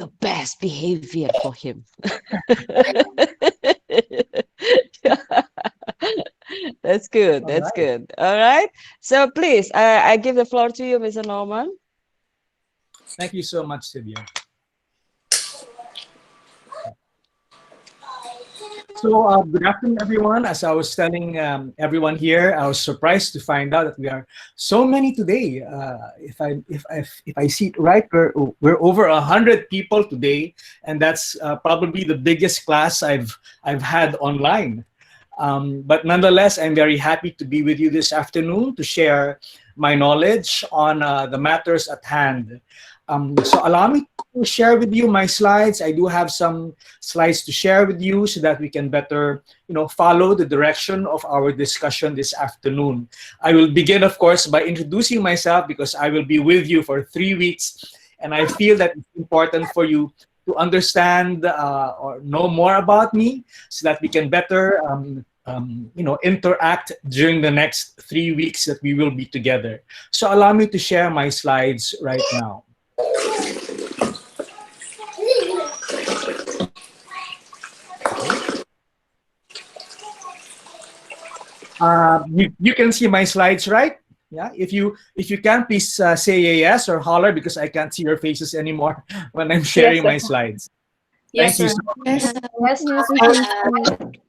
the best behavior for him. That's good. All That's right. good. All right. So please, I give the floor to you, Mr. Norman. Thank you so much, Sylvia. So, good afternoon, everyone. As I was telling everyone here, I was surprised to find out that we are so many today. If I see it right, we're over 100 people today, and that's probably the biggest class I've had online. But nonetheless, I'm very happy to be with you this afternoon to share my knowledge on the matters at hand. So allow me to share with you my slides. I do have some slides to share with you so that we can better, follow the direction of our discussion this afternoon. I will begin, of course, by introducing myself because I will be with you for 3 weeks, and I feel that it's important for you to understand or know more about me so that we can better interact during the next 3 weeks that we will be together. So allow me to share my slides right now. You can see my slides, right? Yeah. If you can, please say yes or holler because I can't see your faces anymore when I'm Yes, sharing sir. my slides. Thank Yes, you sir. so much. Yes. Yes. Yes, we can see.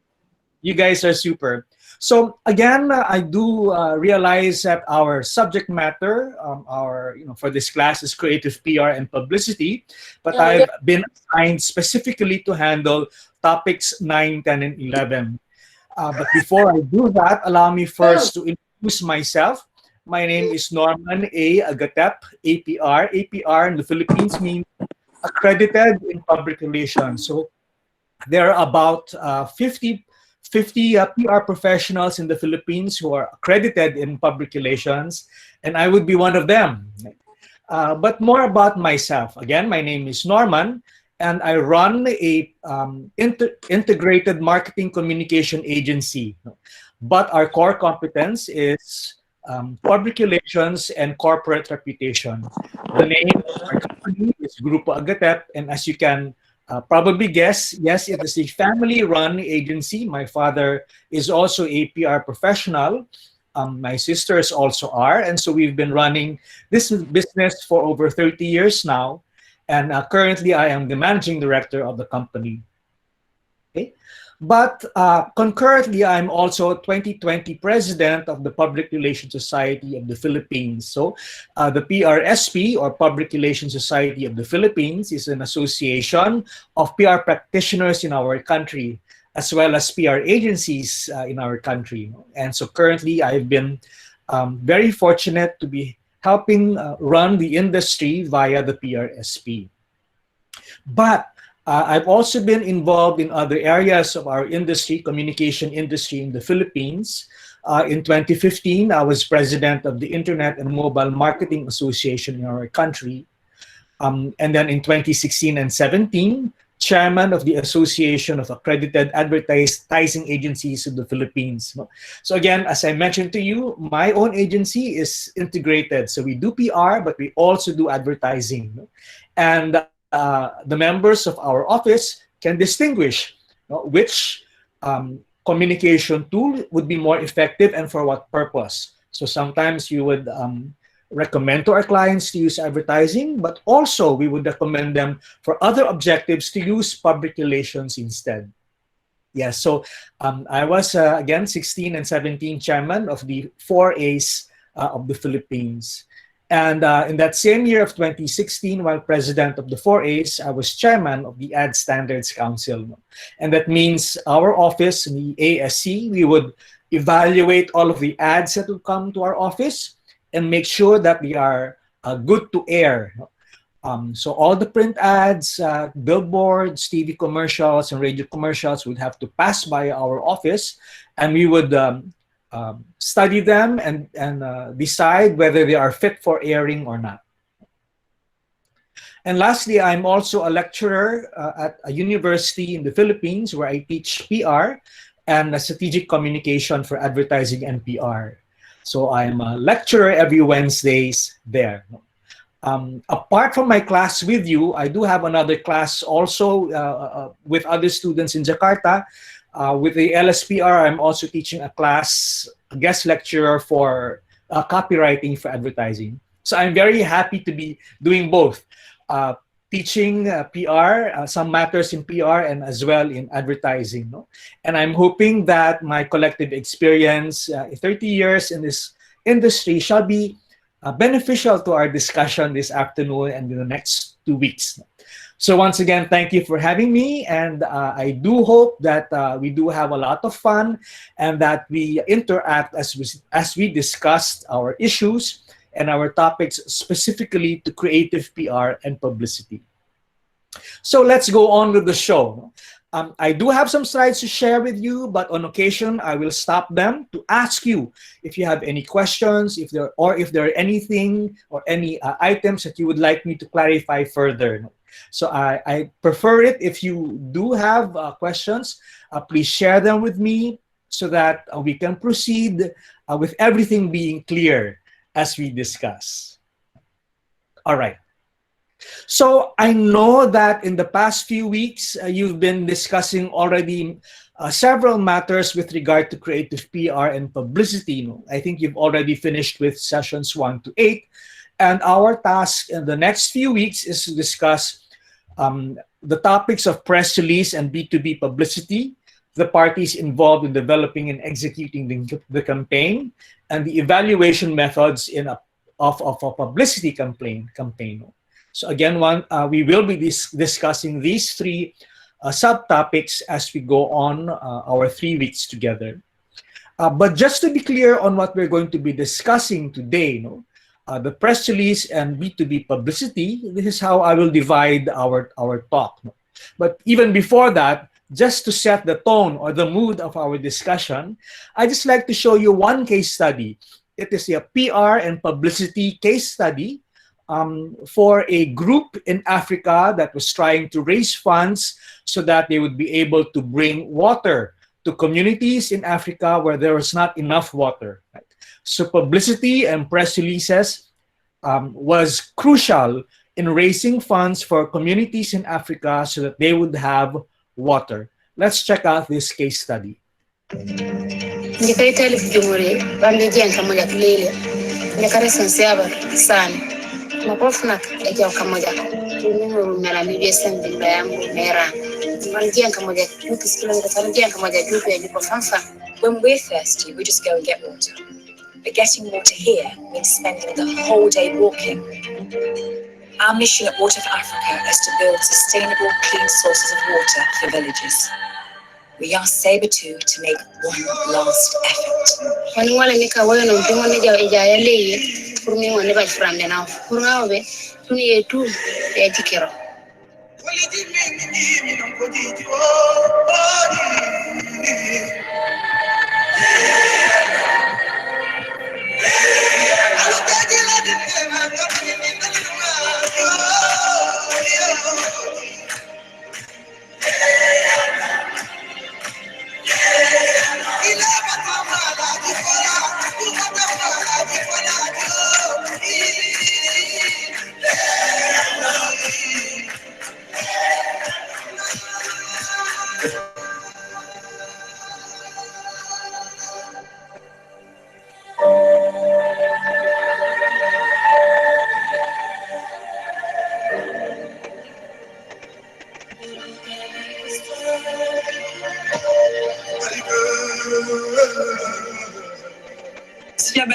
You guys are super. So again, I do realize that our subject matter, for this class is creative PR and publicity, but I've been assigned specifically to handle topics 9, 10, and 11. But before I do that, allow me first to introduce myself. My name is Norman A. Agatep, APR. APR in the Philippines means accredited in public relations. So there are about 50 PR professionals in the Philippines who are accredited in public relations, and I would be one of them. But more about myself. Again, my name is Norman, and I run a integrated marketing communication agency. But our core competence is public relations and corporate reputation. The name of our company is Grupo Agatep, and as you can probably guess, yes, it is a family-run agency. My father is also a PR professional. My sisters also are, and so we've been running this business for over 30 years now. And currently, I am the managing director of the company. Okay? But concurrently, I'm also 2020 president of the Public Relations Society of the Philippines. So the PRSP, or Public Relations Society of the Philippines, is an association of PR practitioners in our country, as well as PR agencies in our country. And so currently, I've been very fortunate to be helping run the industry via the PRSP. But I've also been involved in other areas of our industry, communication industry in the Philippines. In 2015, I was president of the Internet and Mobile Marketing Association in our country. And then in 2016 and 17, chairman of the Association of Accredited Advertising Agencies of the Philippines. So again, as I mentioned to you, my own agency is integrated. So we do PR, but we also do advertising. And the members of our office can distinguish which communication tool would be more effective and for what purpose. So sometimes you would recommend to our clients to use advertising, but also we would recommend them for other objectives to use public relations instead. Yes, so I was, again, 16 and 17 chairman of the 4As of the Philippines. And in that same year of 2016, while president of the 4As, I was chairman of the Ad Standards Council. And that means our office, the ASC, we would evaluate all of the ads that would come to our office and make sure that they are good to air. So all the print ads, billboards, TV commercials, and radio commercials would have to pass by our office, and we would study them and decide whether they are fit for airing or not. And lastly, I'm also a lecturer at a university in the Philippines where I teach PR and strategic communication for advertising and PR. So I'm a lecturer every Wednesdays there. Apart from my class with you, I do have another class also with other students in Jakarta. With the LSPR, I'm also teaching a class, a guest lecturer for copywriting for advertising. So I'm very happy to be doing both, teaching PR, some matters in PR, and as well in advertising. No? And I'm hoping that my collective experience, 30 years in this industry, shall be beneficial to our discussion this afternoon and in the next 2 weeks. So once again, thank you for having me, and I do hope that we do have a lot of fun and that we interact as we discuss our issues and our topics specifically to creative PR and publicity. So let's go on with the show. I do have some slides to share with you, but on occasion I will stop them to ask you if you have any questions, if there are anything or any items that you would like me to clarify further. So I prefer it if you do have questions, please share them with me so that we can proceed with everything being clear as we discuss. All right. So I know that in the past few weeks, you've been discussing already several matters with regard to creative PR and publicity. I think you've already finished with sessions 1 to 8. And our task in the next few weeks is to discuss the topics of press release and B2B publicity, the parties involved in developing and executing the campaign, and the evaluation methods of a publicity campaign. So again, we will be discussing these three subtopics as we go on our 3 weeks together. But just to be clear on what we're going to be discussing today, the press release and B2B publicity, this is how I will divide our talk. But even before that, just to set the tone or the mood of our discussion, I just like to show you one case study. It is a PR and publicity case study for a group in Africa that was trying to raise funds so that they would be able to bring water to communities in Africa where there was not enough water. Right? So publicity and press releases was crucial in raising funds for communities in Africa so that they would have water. Let's check out this case study. Mapofnak ejao kamoja mimi mera mimi sending yangu mera manjia kamoja tukisikiliza ndio kamoja juu ya ndipo sasa. When we're thirsty, we just go and get water. But getting water here means spending the whole day walking. Our mission at Water for Africa is to build sustainable, clean sources of water for villages. We ask Sabre2 to make one last effort.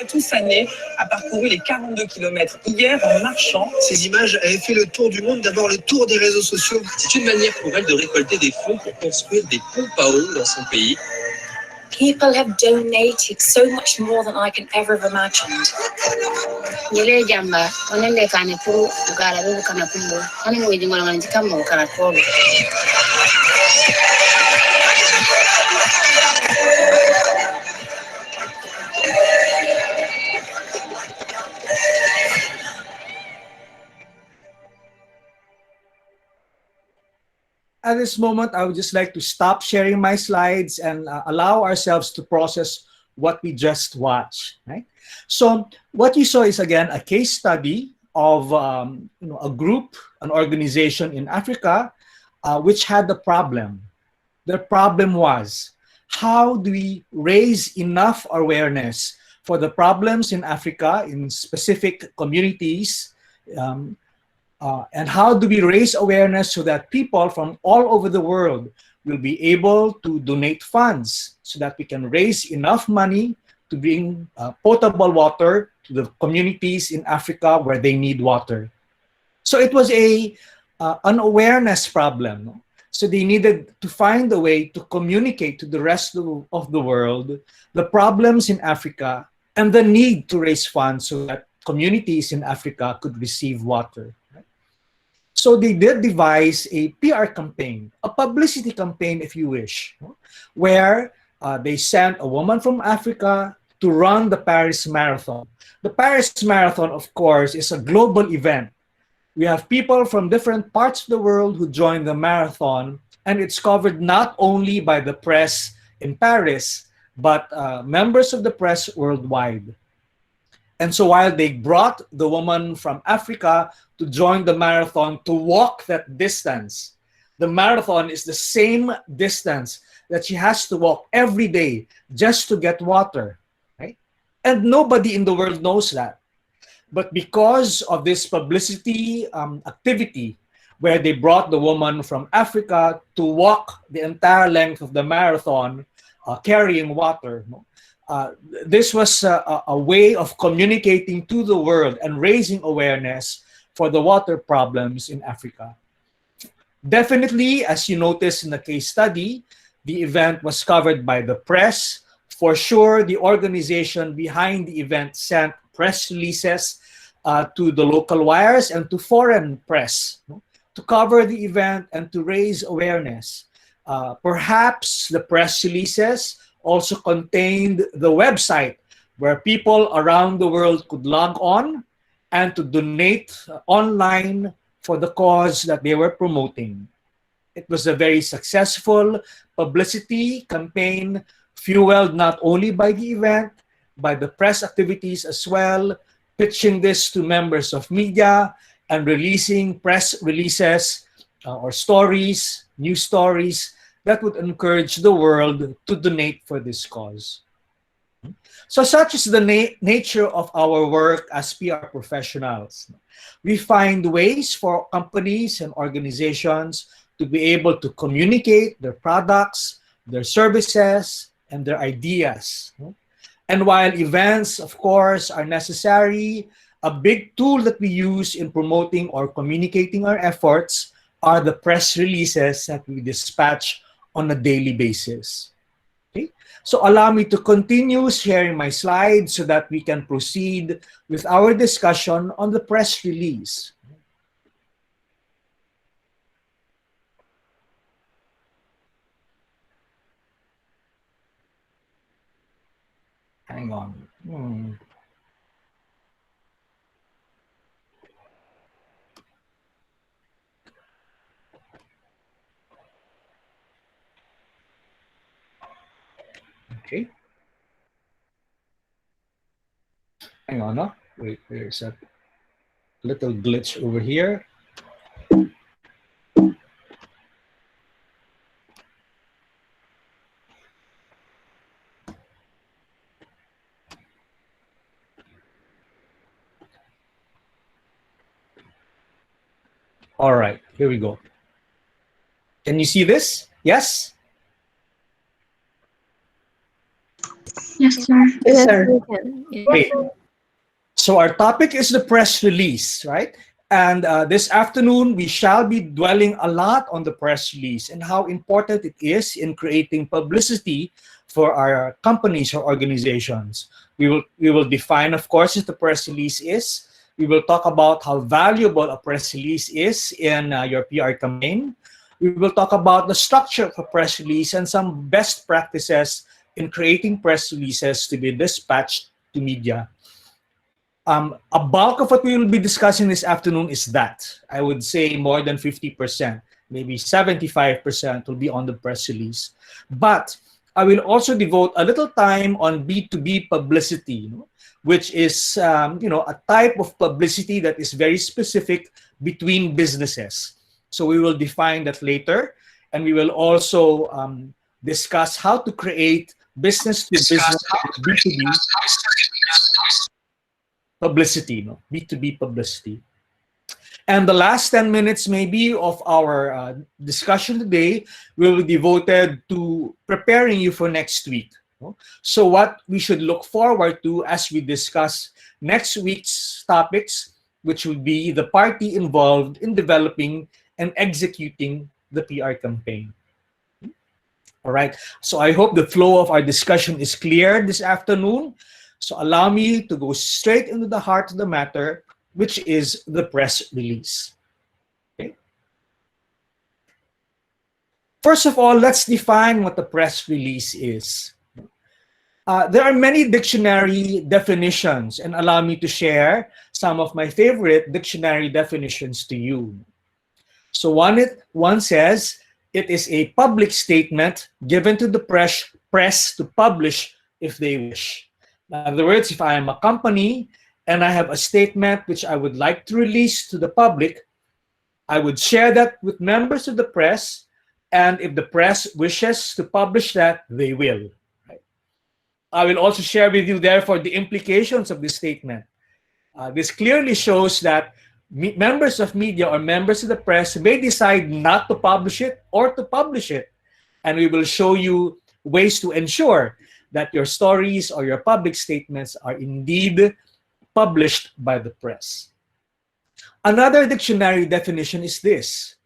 Agatep a parcouru les 42 km hier en marchant. Ces images avaient fait le tour du monde, d'abord le tour des réseaux sociaux. C'est une manière pour elle de récolter des fonds pour construire des pompes à eau dans son pays. People have donated so much more than I can ever have imagined. At this moment, I would just like to stop sharing my slides and allow ourselves to process what we just watched. Right? So what you saw is, again, a case study of a group, an organization in Africa, which had a problem. The problem was, how do we raise enough awareness for the problems in Africa, in specific communities, and how do we raise awareness so that people from all over the world will be able to donate funds so that we can raise enough money to bring potable water to the communities in Africa where they need water. So it was an awareness problem. So they needed to find a way to communicate to the rest of the world the problems in Africa and the need to raise funds so that communities in Africa could receive water. So they did devise a PR campaign, a publicity campaign, if you wish, where they sent a woman from Africa to run the Paris Marathon. The Paris Marathon, of course, is a global event. We have people from different parts of the world who join the marathon, and it's covered not only by the press in Paris, but members of the press worldwide. And so while they brought the woman from Africa to join the marathon to walk that distance, the marathon is the same distance that she has to walk every day just to get water, right? And nobody in the world knows that. But because of this publicity activity, where they brought the woman from Africa to walk the entire length of the marathon carrying water, this was a way of communicating to the world and raising awareness for the water problems in Africa. Definitely, as you notice in the case study, the event was covered by the press. For sure, the organization behind the event sent press releases to the local wires and to foreign press to cover the event and to raise awareness. Perhaps the press releases also contained the website where people around the world could log on and to donate online for the cause that they were promoting. It was a very successful publicity campaign, fueled not only by the event, by the press activities as well, pitching this to members of media and releasing press releases or stories, news stories, that would encourage the world to donate for this cause. So such is the nature of our work as PR professionals. We find ways for companies and organizations to be able to communicate their products, their services, and their ideas. And while events, of course, are necessary, a big tool that we use in promoting or communicating our efforts are the press releases that we dispatch on a daily basis. Okay? So allow me to continue sharing my slides so that we can proceed with our discussion on the press release. Hang on. Okay. Hang on, no? Wait, there's a little glitch over here. All right, here we go. Can you see this? Yes? Yes, sir. Yes, sir. Great. So our topic is the press release, right? And this afternoon, we shall be dwelling a lot on the press release and how important it is in creating publicity for our companies or organizations. We will define, of course, what the press release is. We will talk about how valuable a press release is in your PR campaign. We will talk about the structure of a press release and some best practices in creating press releases to be dispatched to media. A bulk of what we will be discussing this afternoon is that. I would say more than 50%, maybe 75% will be on the press release. But I will also devote a little time on B2B publicity, which is a type of publicity that is very specific between businesses. So we will define that later, and we will also discuss how to create business-to-business B2B publicity, B2B publicity. And the last 10 minutes maybe of our discussion today will be devoted to preparing you for next week. So what we should look forward to as we discuss next week's topics, which will be the party involved in developing and executing the PR campaign. All right, so I hope the flow of our discussion is clear this afternoon. So allow me to go straight into the heart of the matter, which is the press release. Okay. First of all, let's define what the press release is. There are many dictionary definitions, and allow me to share some of my favorite dictionary definitions to you. So one says, it is a public statement given to the press to publish if they wish. In other words, if I am a company and I have a statement which I would like to release to the public, I would share that with members of the press, and if the press wishes to publish that, they will. Right? I will also share with you, therefore, the implications of this statement. This clearly shows that members of media or members of the press may decide not to publish it or to publish it. And we will show you ways to ensure that your stories or your public statements are indeed published by the press. Another dictionary definition is this.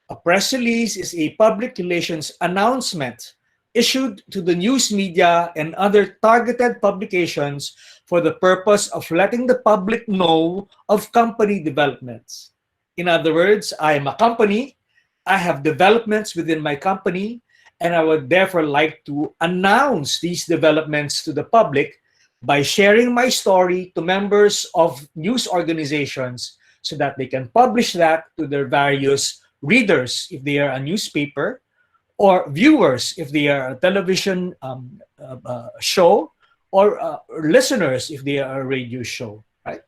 A press release is a public relations announcement issued to the news media and other targeted publications for the purpose of letting the public know of company developments. In other words, I am a company, I have developments within my company, and I would therefore like to announce these developments to the public by sharing my story to members of news organizations so that they can publish that to their various readers if they are a newspaper, or viewers if they are a television show, or listeners if they are a radio show, right?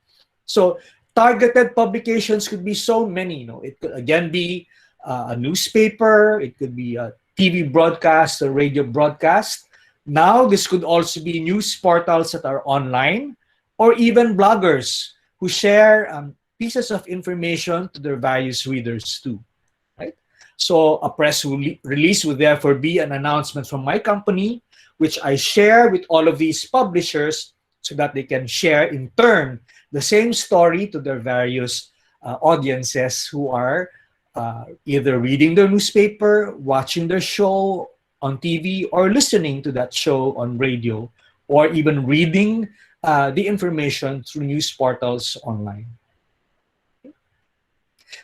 So targeted publications could be so many. It could again be a newspaper, it could be a TV broadcast, a radio broadcast. Now this could also be news portals that are online, or even bloggers who share pieces of information to their various readers too. So a press release would therefore be an announcement from my company, which I share with all of these publishers so that they can share in turn the same story to their various audiences who are either reading their newspaper, watching their show on TV, or listening to that show on radio, or even reading the information through news portals online.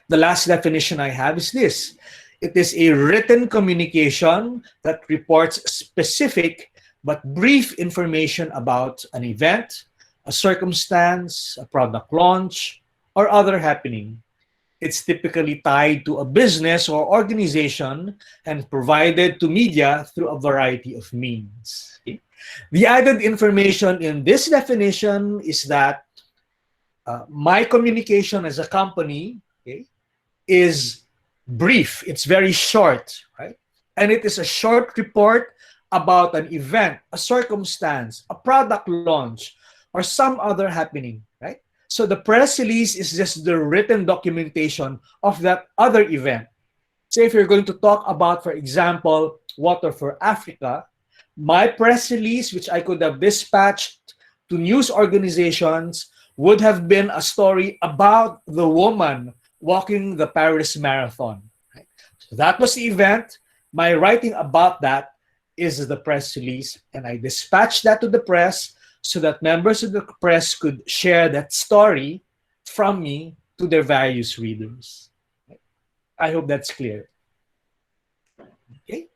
The last definition I have is this. It is a written communication that reports specific but brief information about an event, a circumstance, a product launch, or other happening. It's typically tied to a business or organization and provided to media through a variety of means. Okay? The added information in this definition is that my communication as a company, okay, is brief. It's very short, right? And it is a short report about an event, a circumstance, a product launch, or some other happening, right? So the press release is just the written documentation of that other event. Say if you're going to talk about, for example, Water for Africa, my press release, which I could have dispatched to news organizations, would have been a story about the woman walking the Paris Marathon. Right? So that was the event. My writing about that is the press release, and I dispatched that to the press so that members of the press could share that story from me to their various readers. Right? I hope that's clear. Okay.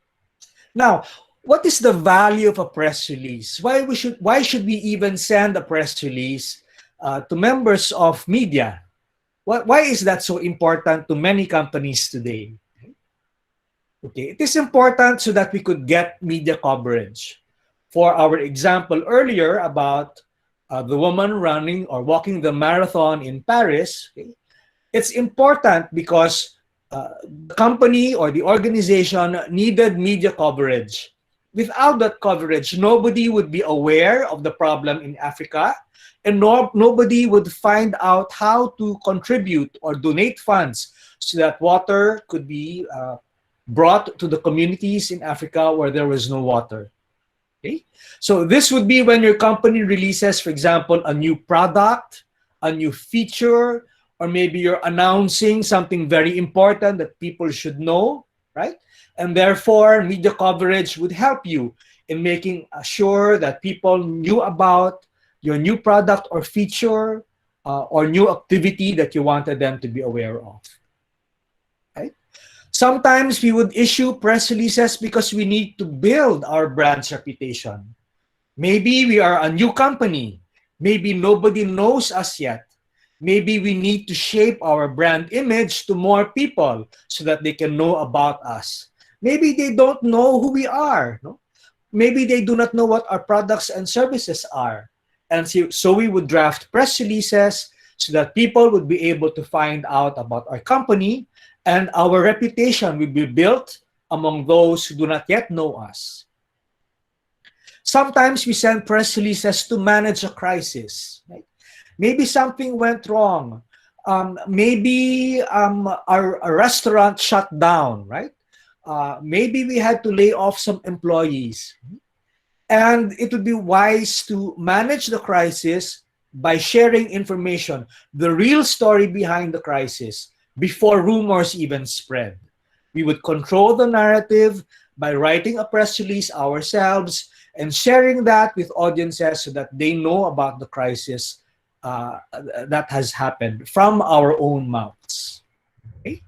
Now, what is the value of a press release? Why should we even send a press release to members of media? Why is that so important to many companies today? Okay, it is important so that we could get media coverage. For our example earlier about the woman running or walking the marathon in Paris, okay, it's important because the company or the organization needed media coverage. Without that coverage, nobody would be aware of the problem in Africa, and nobody would find out how to contribute or donate funds so that water could be brought to the communities in Africa where there was no water. Okay? So this would be when your company releases, for example, a new product, a new feature, or maybe you're announcing something very important that people should know, right? And therefore, media coverage would help you in making sure that people knew about your new product or feature or new activity that you wanted them to be aware of. Right? Sometimes we would issue press releases because we need to build our brand's reputation. Maybe we are a new company. Maybe nobody knows us yet. Maybe we need to shape our brand image to more people so that they can know about us. Maybe they don't know who we are. No? Maybe they do not know what our products and services are. And so we would draft press releases so that people would be able to find out about our company, and our reputation will be built among those who do not yet know us. Sometimes we send press releases to manage a crisis. Right? Maybe something went wrong. Maybe our restaurant shut down, right? Maybe we had to lay off some employees. And it would be wise to manage the crisis by sharing information, the real story behind the crisis, before rumors even spread. We would control the narrative by writing a press release ourselves and sharing that with audiences so that they know about the crisis that has happened from our own mouths. Okay?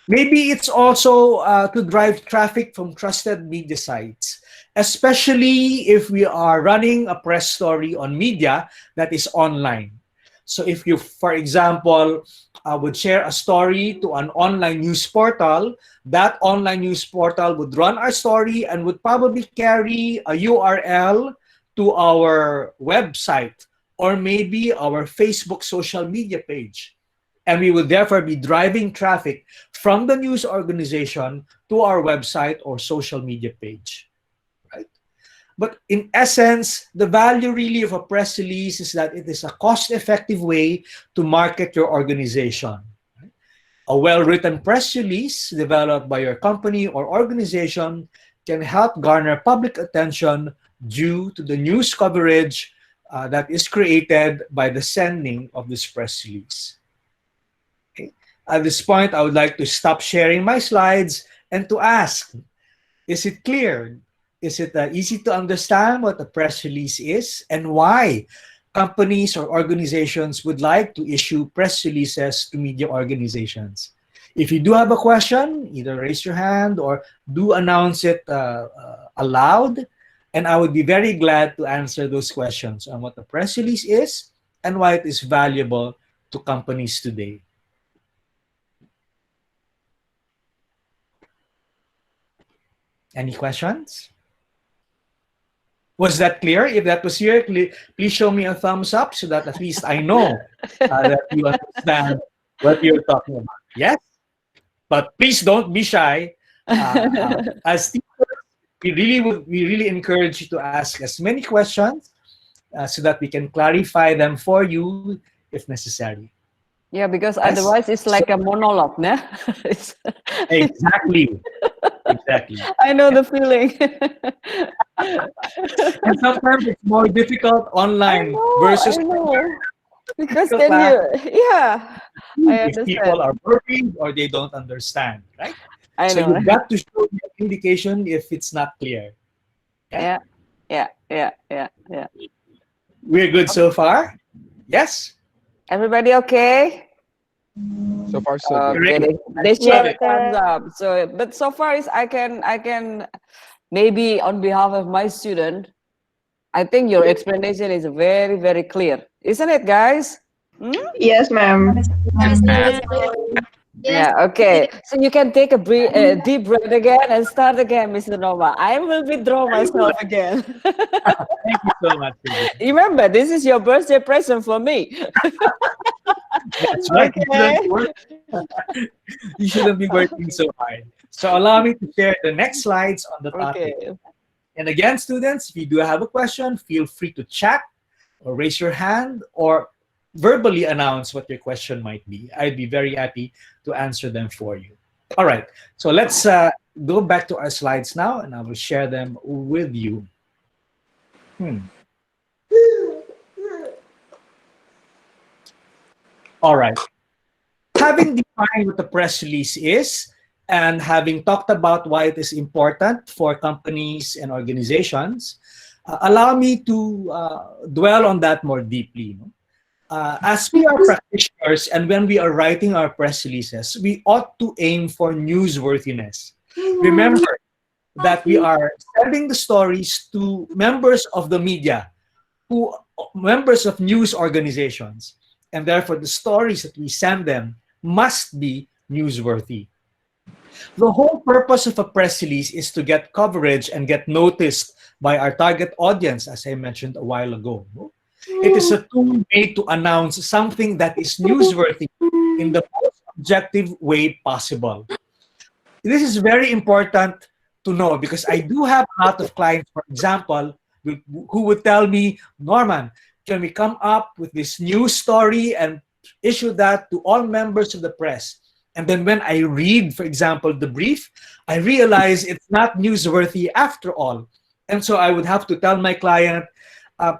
Maybe it's also to drive traffic from trusted media sites, especially if we are running a press story on media that is online. So if you, for example, would share a story to an online news portal, that online news portal would run our story and would probably carry a URL to our website or maybe our Facebook social media page. And we would therefore be driving traffic from the news organization to our website or social media page. Right? But in essence, the value really of a press release is that it is a cost-effective way to market your organization. A well-written press release developed by your company or organization can help garner public attention due to the news coverage that is created by the sending of this press release. Okay. At this point, I would like to stop sharing my slides and to ask, is it clear? Is it easy to understand what a press release is and why companies or organizations would like to issue press releases to media organizations? If you do have a question, either raise your hand or do announce it aloud, and I would be very glad to answer those questions on what the press release is and why it is valuable to companies today. Any questions? Was that clear? If that was clear, please show me a thumbs up so that at least I know that you understand what you're talking about. Yes? But please don't be shy. As teachers, we really encourage you to ask as many questions so that we can clarify them for you if necessary. Yeah, because Yes? otherwise it's like a monologue, no? Exactly. Exactly. I know the feeling. And sometimes it's more difficult online versus I know. Because physical then class. yeah, I If people understand. are worried or they don't understand, right? I So know. you've got to show the indication if it's not clear. Yeah. We're good so far? Yes? Everybody okay? So far, so good. Okay, they share thumbs up. So, but so far is I can maybe on behalf of my student, I think your explanation is very, very clear, isn't it, guys? Hmm? Yes, ma'am. Yeah, okay. So you can take a deep breath again and start again, Mr. Noma. I will withdraw myself again. Thank you so much. Remember, this is your birthday present for me. That's right. Okay. You shouldn't be working so hard. So allow me to share the next slides on the topic. Okay. And again, students, if you do have a question, feel free to chat or raise your hand or verbally announce what your question might be. I'd be very happy to answer them for you. All right, so let's go back to our slides now, and I will share them with you. All right. Having defined what the press release is, and having talked about why it is important for companies and organizations, allow me to dwell on that more deeply. As we are practitioners and when we are writing our press releases, we ought to aim for newsworthiness. Remember that we are sending the stories to members of the media, members of news organizations, and therefore the stories that we send them must be newsworthy. The whole purpose of a press release is to get coverage and get noticed by our target audience, as I mentioned a while ago. It is a tool made to announce something that is newsworthy in the most objective way possible. This is very important to know because I do have a lot of clients, for example, who would tell me, Norman, can we come up with this news story and issue that to all members of the press? And then when I read, for example, the brief, I realize it's not newsworthy after all. And so I would have to tell my client,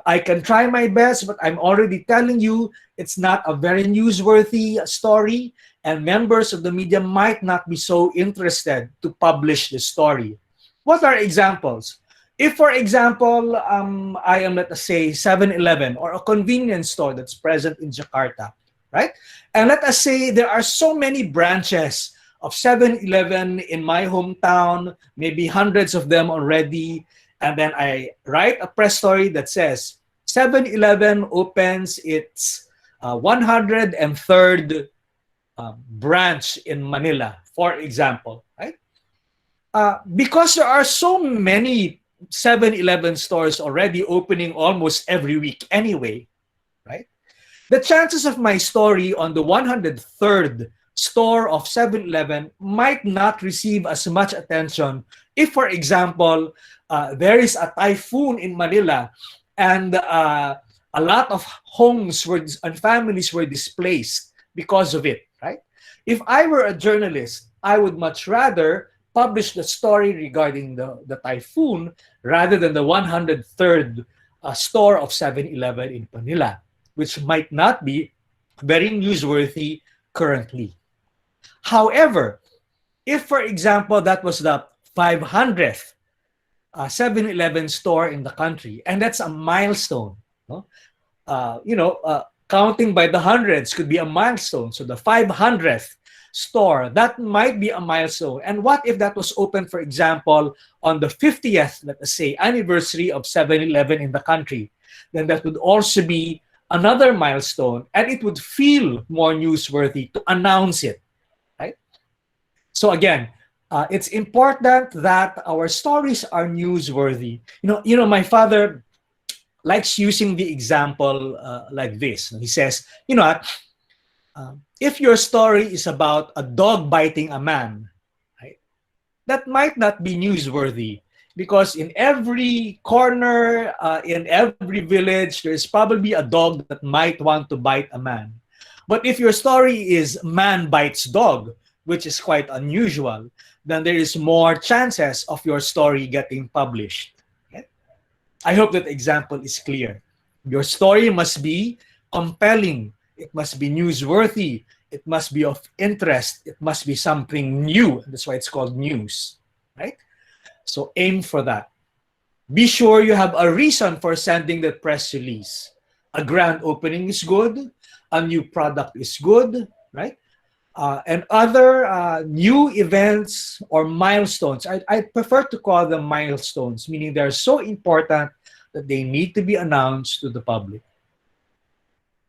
I can try my best, but I'm already telling you it's not a very newsworthy story, and members of the media might not be so interested to publish the story. What are examples? If, for example, I am, let us say, 7-Eleven or a convenience store that's present in Jakarta, right? And let us say there are so many branches of 7-Eleven in my hometown, maybe hundreds of them already. And then I write a press story that says 7-Eleven opens its 103rd branch in Manila, for example, right? Because there are so many 7-Eleven stores already opening almost every week anyway, right? The chances of my story on the 103rd store of 7-Eleven might not receive as much attention if, for example, there is a typhoon in Manila and a lot of homes and families were displaced because of it, right? If I were a journalist, I would much rather publish the story regarding the typhoon rather than the 103rd store of 7-Eleven in Manila, which might not be very newsworthy currently. However, if, for example, that was the 500th 7-Eleven store in the country, and that's a milestone, no? Counting by the hundreds could be a milestone. So the 500th store, that might be a milestone. And what if that was open, for example, on the 50th, let us say, anniversary of 7-Eleven in the country? Then that would also be another milestone, and it would feel more newsworthy to announce it, right? So again, it's important that our stories are newsworthy. My father likes using the example like this. He says, if your story is about a dog biting a man, right, that might not be newsworthy because in every corner, in every village, there's probably a dog that might want to bite a man. But if your story is man bites dog, which is quite unusual, then there is more chances of your story getting published. Okay? I hope that example is clear. Your story must be compelling. It must be newsworthy. It must be of interest. It must be something new. That's why it's called news, right? So aim for that. Be sure you have a reason for sending the press release. A grand opening is good. A new product is good, right? And other new events or milestones. I prefer to call them milestones, meaning they're so important that they need to be announced to the public.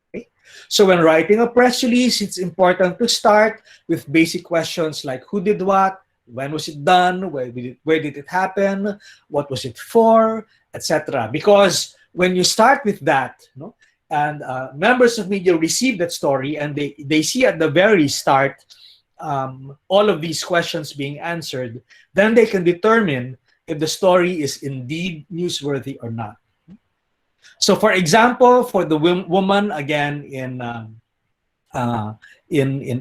Okay? So when writing a press release, it's important to start with basic questions like who did what, when was it done, where did it happen, what was it for, etc. Because when you start with that, and members of media receive that story and they see at the very start all of these questions being answered, then they can determine if the story is indeed newsworthy or not. So, for example, for the woman again in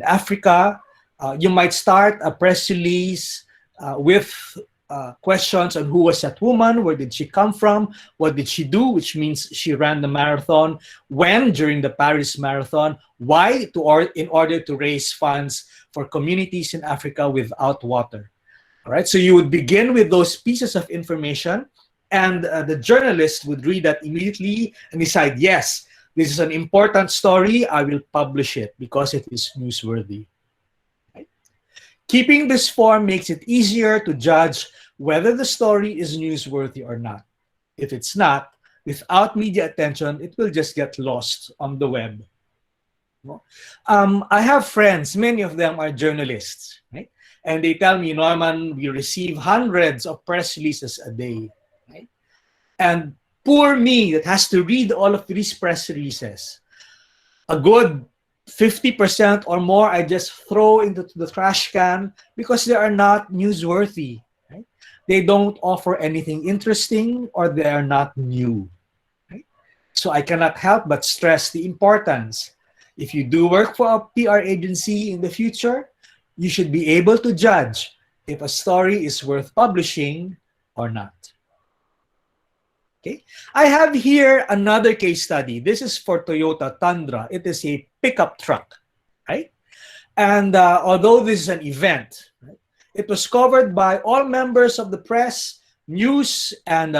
Africa, you might start a press release with questions on who was that woman, where did she come from, what did she do, which means she ran the marathon, when during the Paris Marathon, why, in order to raise funds for communities in Africa without water. All right, so you would begin with those pieces of information, and the journalist would read that immediately and decide, yes, this is an important story, I will publish it because it is newsworthy. Right? Keeping this form makes it easier to judge whether the story is newsworthy or not. If it's not, without media attention, it will just get lost on the web. I have friends, many of them are journalists, right? And they tell me, Norman, we receive hundreds of press releases a day. Right? And poor me that has to read all of these press releases. A good 50% or more I just throw into the trash can because they are not newsworthy. Right? They don't offer anything interesting or they are not new. Right? So I cannot help but stress the importance. If you do work for a PR agency in the future, you should be able to judge if a story is worth publishing or not. Okay, I have here another case study. This is for Toyota Tundra. It is a pickup truck, right? And although this is an event, right, it was covered by all members of the press, news, and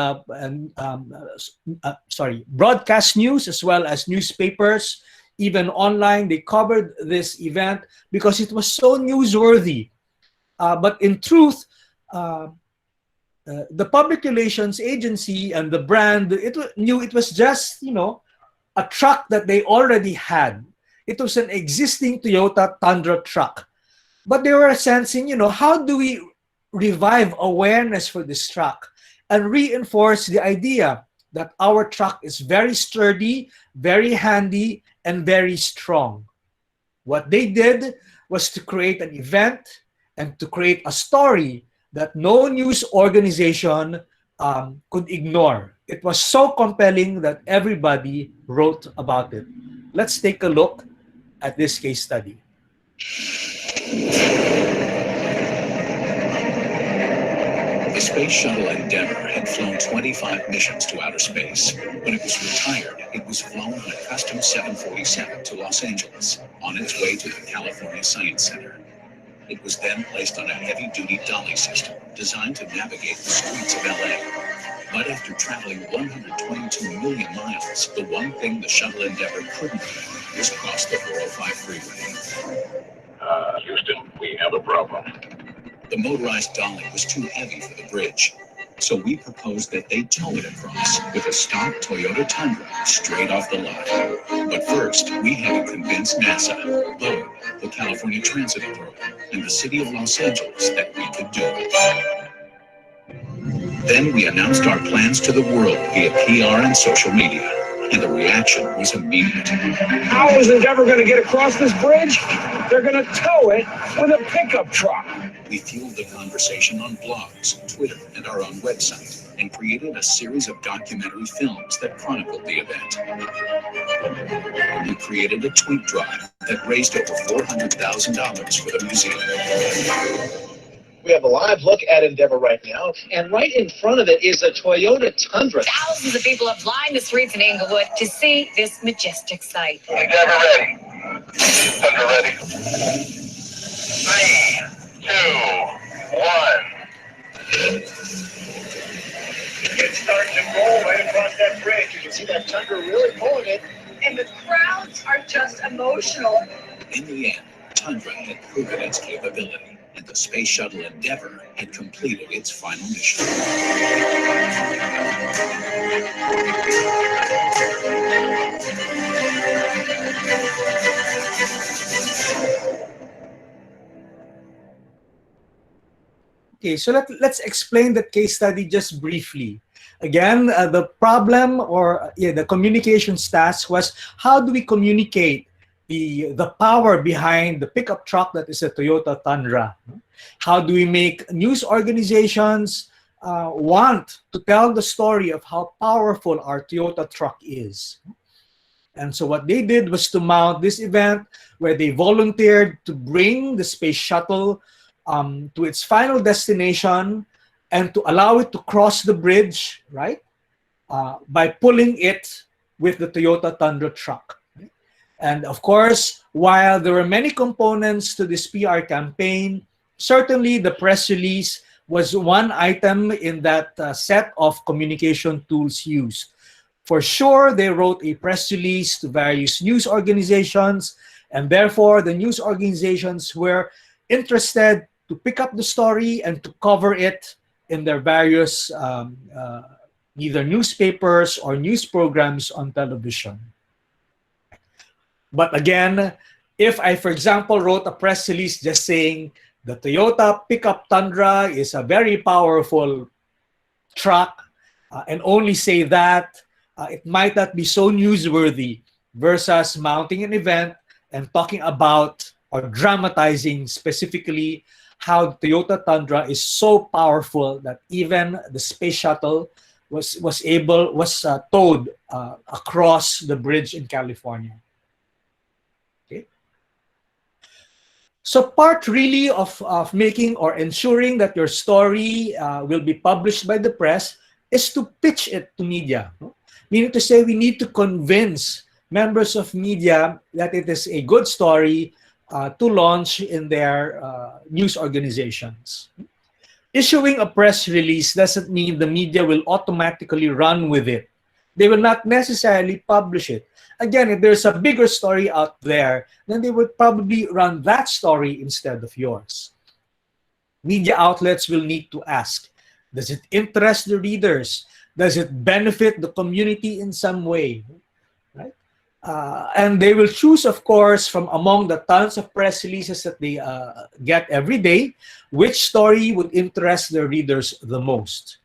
broadcast news, as well as newspapers, even online. They covered this event because it was so newsworthy. But in truth, the public relations agency and the brand, knew it was just, a truck that they already had. It was an existing Toyota Tundra truck. But they were sensing, how do we revive awareness for this truck and reinforce the idea that our truck is very sturdy, very handy, and very strong. What they did was to create an event and to create a story that no news organization could ignore. It was so compelling that everybody wrote about it. Let's take a look at this case study. The Space Shuttle Endeavour had flown 25 missions to outer space. When it was retired, it was flown on a custom 747 to Los Angeles, on its way to the California Science Center. It was then placed on a heavy-duty dolly system designed to navigate the streets of LA. But after traveling 122 million miles, the one thing the Shuttle Endeavour couldn't do was cross the 405 freeway. Houston, we have a problem. The motorized dolly was too heavy for the bridge, so we proposed that they tow it across with a stock Toyota Tundra straight off the lot. But first, we had to convince NASA, BOE, the California Transit Authority, and the City of Los Angeles that we could do it. Then we announced our plans to the world via PR and social media, and the reaction was immediate. How is Endeavor going to get across this bridge? They're going to tow it with a pickup truck. We fueled the conversation on blogs, Twitter, and our own website, and created a series of documentary films that chronicled the event. We created a tweet drive that raised over $400,000 for the museum. We have a live look at Endeavor right now, and right in front of it is a Toyota Tundra. Thousands of people have lined the streets in Inglewood to see this majestic sight. Endeavor ready. Tundra ready. 3, 2, 1. It's starting to roll right across that bridge. You can see that Tundra really pulling it. And the crowds are just emotional. In the end, Tundra had proven its capability, and the Space Shuttle Endeavour had completed its final mission. Okay, so let's explain the case study just briefly. Again, the problem or the communications task was, how do we communicate the power behind the pickup truck that is a Toyota Tundra? How do we make news organizations want to tell the story of how powerful our Toyota truck is? And so what they did was to mount this event where they volunteered to bring the space shuttle to its final destination and to allow it to cross the bridge, right? By pulling it with the Toyota Tundra truck. And of course, while there were many components to this PR campaign, certainly the press release was one item in that set of communication tools used. For sure, they wrote a press release to various news organizations, and therefore the news organizations were interested to pick up the story and to cover it in their various either newspapers or news programs on television. But again, if I, for example, wrote a press release just saying the Toyota pickup Tundra is a very powerful truck and only say that, it might not be so newsworthy versus mounting an event and talking about or dramatizing specifically how the Toyota Tundra is so powerful that even the space shuttle was towed across the bridge in California. Okay. So part really of making or ensuring that your story will be published by the press is to pitch it to media. Meaning to say, we need to convince members of media that it is a good story to launch in their news organizations. Issuing a press release doesn't mean the media will automatically run with it. They will not necessarily publish it. Again, if there's a bigger story out there, then they would probably run that story instead of yours. Media outlets will need to ask, does it interest the readers? Does it benefit the community in some way? Right? And they will choose, of course, from among the tons of press releases that they get every day, which story would interest their readers the most.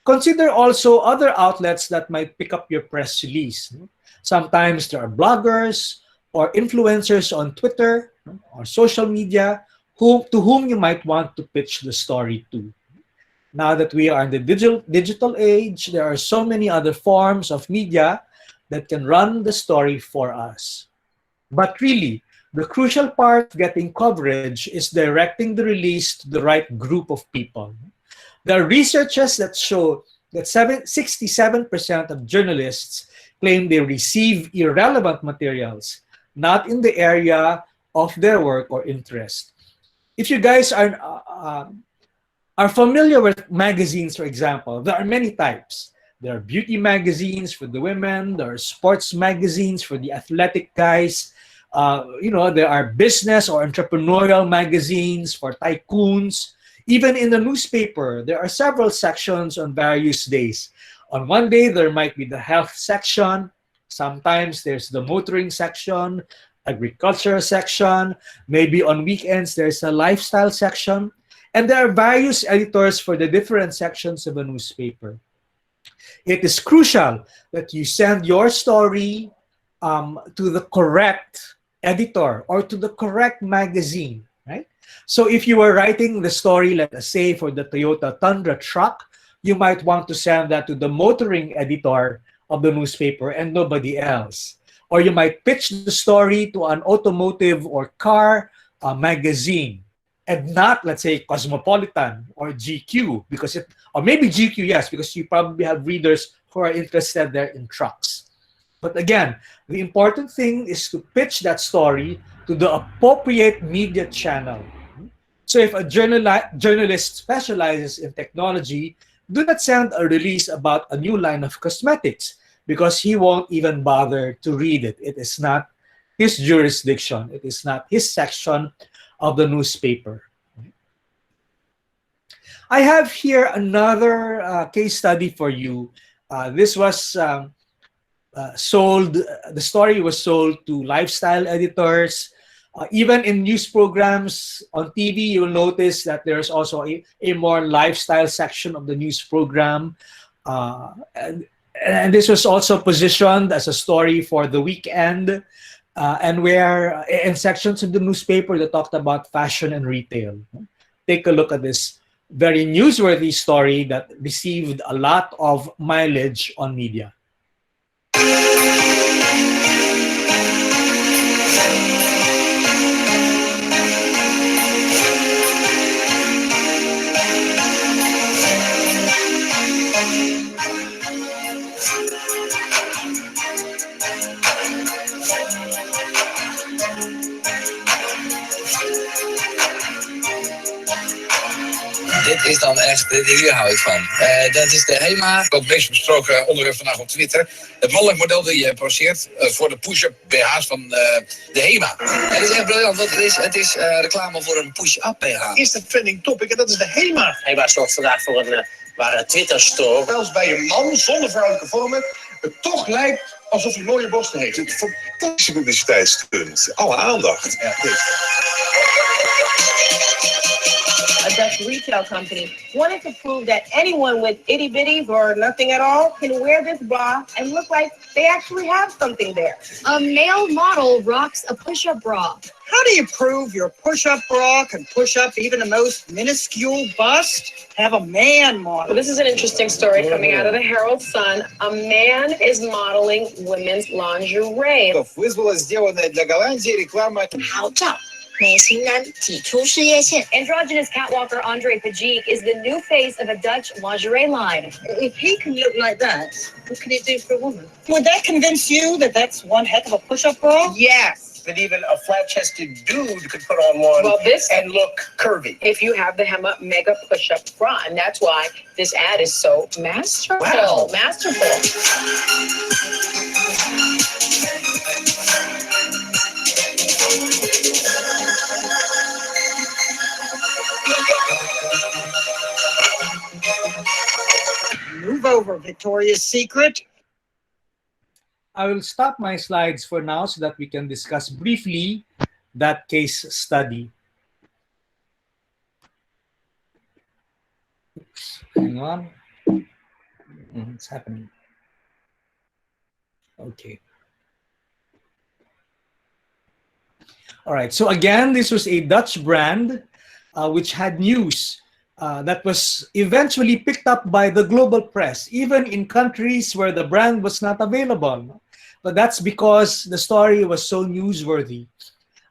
Consider also other outlets that might pick up your press release. Sometimes there are bloggers or influencers on Twitter or social media to whom you might want to pitch the story to. Now that we are in the digital age, there are so many other forms of media that can run the story for us. But really, the crucial part of getting coverage is directing the release to the right group of people. There are researches that show that 67% of journalists claim they receive irrelevant materials, not in the area of their work or interest. If you guys are familiar with magazines, for example, there are many types. There are beauty magazines for the women. There are sports magazines for the athletic guys. There are business or entrepreneurial magazines for tycoons. Even in the newspaper, there are several sections on various days. On one day, there might be the health section. Sometimes there's the motoring section, agriculture section. Maybe on weekends, there's a lifestyle section. And there are various editors for the different sections of a newspaper. It is crucial that you send your story to the correct editor or to the correct magazine, right? So if you were writing the story, let us say, for the Toyota Tundra truck, you might want to send that to the motoring editor of the newspaper and nobody else. Or you might pitch the story to an automotive or car magazine, and not, let's say, Cosmopolitan or GQ, or maybe GQ, yes, because you probably have readers who are interested there in trucks. But again, the important thing is to pitch that story to the appropriate media channel. So if a journalist specializes in technology, do not send a release about a new line of cosmetics because he won't even bother to read it. It is not his jurisdiction. It is not his section of the newspaper. I have here another case study for you. This was sold, the story was sold to lifestyle editors. Even in news programs on TV, you'll notice that there's also a more lifestyle section of the news program. And this was also positioned as a story for the weekend, and where in sections of the newspaper that talked about fashion and retail. Take a look at this very newsworthy story that received a lot of mileage on media. Dit is dan echt, hier hou ik van. Dat is de HEMA. Dat meest besproken onderwerp vandaag op Twitter. Het mannelijk model dat je poseert voor de push-up BH's van de HEMA. Het is echt briljant, want het is reclame voor een push-up BH. Is de trending topic en dat is de HEMA. HEMA zorgt vandaag voor een ware Twitter-storm. Zelfs bij een man zonder vrouwelijke vormen het toch lijkt alsof hij mooie borsten heeft. Het fantastische publiciteitsstunt. Alle aandacht. Ja, a Dutch retail company, wanted to prove that anyone with itty bitties or nothing at all can wear this bra and look like they actually have something there. A male model rocks a push-up bra. How do you prove your push-up bra can push up even the most minuscule bust? Have a man model. Well, this is an interesting story coming out of the Herald Sun. A man is modeling women's lingerie. Вызвала сделанная для Голландии реклама. 好照。美型男挤出事业线。 Androgynous catwalker Andre Pajic is the new face of a Dutch lingerie line. If he can look like that, what can he do for a woman? Would that convince you that that's one heck of a push-up bra? Yes. That even a flat-chested dude could put on one and look curvy. If you have the HEMA Mega Push-Up Bra, and that's why this ad is so masterful. Wow. Masterful. Move over, Victoria's Secret. I will stop my slides for now so that we can discuss briefly that case study. Oops, hang on. It's happening. Okay. All right. So again, this was a Dutch brand which had news that was eventually picked up by the global press, even in countries where the brand was not available. But that's because the story was so newsworthy.